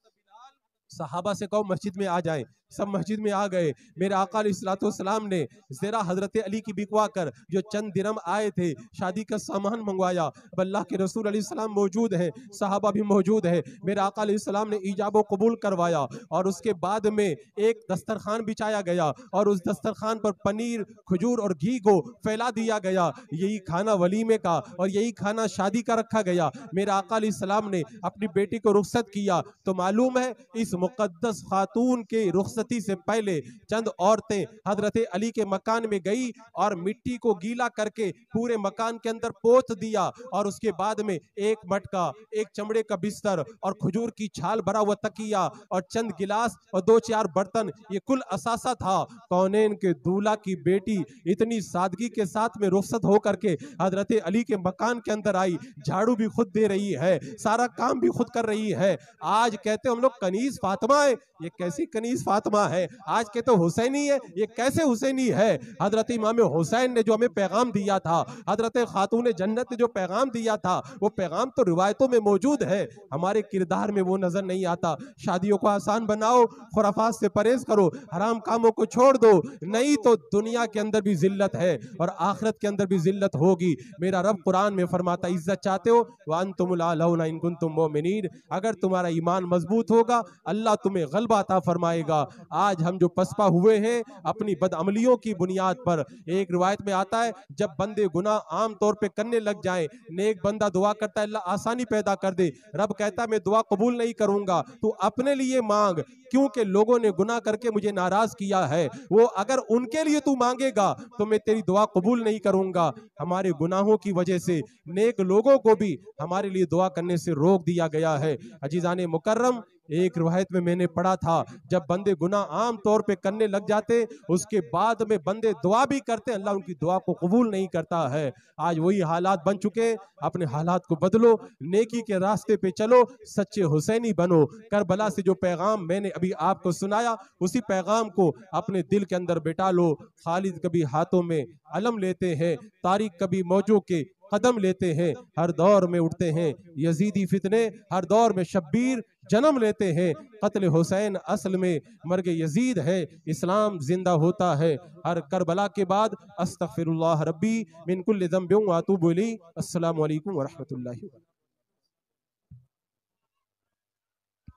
सहाबा से कहो मस्जिद में आ जाए। सब मस्जिद में आ गए। मेरे आका अलैहिस्सलाम ने ज़रा हजरत अली की बिकवा कर जो चंद दिरहम आए थे, शादी का सामान मंगवाया। अब अल्लाह के रसूल अलैहिस्सलाम मौजूद है, सहाबा भी मौजूद है। मेरे आका अलैहिस्सलाम ने ईजाब कबूल करवाया और उसके बाद में एक दस्तरखान बिछाया गया और उस दस्तरखान पर पनीर, खजूर और घी को फैला दिया गया। यही खाना वलीमे का और यही खाना शादी का रखा गया। मेरे आका अलैहिस्सलाम ने अपनी बेटी को रुखसत किया तो मालूम है इस मुकद्दस खातून के रुखसती से पहले चंद औरतें हजरत अली के मकान में गई और मिट्टी को गीला करके पूरे मकान के अंदर पोत दिया और उसके बाद में एक मटका, एक चमड़े का बिस्तर और खजूर की छाल भरा हुआ तकिया और चंद गिलास और 2-4 बर्तन, ये कुल असासा था। कौनैन के दूल्हा की बेटी इतनी सादगी के साथ में रुखसत होकर के हजरत अली के मकान के अंदर आई, झाड़ू भी खुद दे रही है, सारा काम भी खुद कर रही है। आज कहते हम लोग कनीज फातिमा है, ये कैसी कनीज फातिमा है? आज के तो हुसैनी है, ये कैसे हुसैनी है? हजरत इमाम हुसैन ने जो हमें पैगाम दिया था, हजरत खातून जन्नत ने जो पैगाम दिया था, वो पैगाम तो रिवायतों में मौजूद है, हमारे किरदार में वो नजर नहीं आता। शादियों को आसान बनाओ, खुराफात से परहेज करो, हराम कामों को छोड़ दो, नहीं तो दुनिया के अंदर भी जिल्लत है और आखिरत के अंदर भी जिल्लत होगी। मेरा रब कुरान में फरमाता, इज्जत चाहते हो वअंतुमुल आलौना इन कुंतुम मोमिनीन, अगर तुम्हारा ईमान मजबूत होगा अल्लाह तुम्हें गलबा अता फरमाएगा। आज हम जो पसपा हुए हैं अपनी बदअमलियों की बुनियाद पर, एक रिवायत में आता है जब बंदे गुनाह आम तौर पे करने लग जाएं, नेक बंदा दुआ करता है अल्लाह आसानी पैदा कर दे, रब कहता है मैं दुआ कबूल नहीं करूंगा, तू अपने लिए मांग, क्योंकि लोगों ने गुनाह करके मुझे नाराज किया है, वो अगर उनके लिए तू मांगेगा तो मैं तेरी दुआ कबूल नहीं करूंगा। हमारे गुनाहों की वजह से नेक लोगों को भी हमारे लिए दुआ करने से रोक दिया गया है। अजीजाने मुकर्रम, एक रिवायत में मैंने पढ़ा था जब बंदे गुनाह आम तौर पे करने लग जाते, उसके बाद में बंदे दुआ भी करते, अल्लाह उनकी दुआ को कबूल नहीं करता है। आज वही हालात बन चुके, अपने हालात को बदलो, नेकी के रास्ते पे चलो, सच्चे हुसैनी बनो। करबला से जो पैगाम मैंने अभी आपको सुनाया, उसी पैगाम को अपने दिल के अंदर बिठा लो। खालिद कभी हाथों में अलम लेते हैं, तारिक कभी मौजों के कदम लेते हैं, हर दौर में उठते हैं यजीदी फितने, हर दौर में शब्बीर जन्म लेते हैं। कत्ल हुसैन असल में मर्ग यजीद है, इस्लाम जिंदा होता है हर करबला के बाद। अस्तगफिरुल्लाह रब्बी मिन कुल्लि ज़ंबिन व अतूबु इलैहि। अस्सलामु अलैकुम व रहमतुल्लाहि।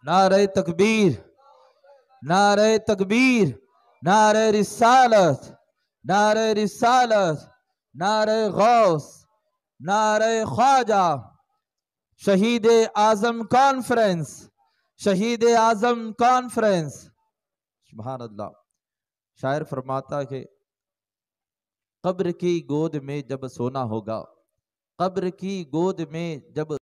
नारे तकबीर, नारे तकबीर, नारे रिसालत, नारे रिसालत, नारे गौस, नारे ख्वाजा। शहीद आजम कॉन्फ्रेंस, शहीद आजम कॉन्फ्रेंस। सुभान अल्लाह। शायर फरमाता है कब्र की गोद में जब सोना होगा, कब्र की गोद में जब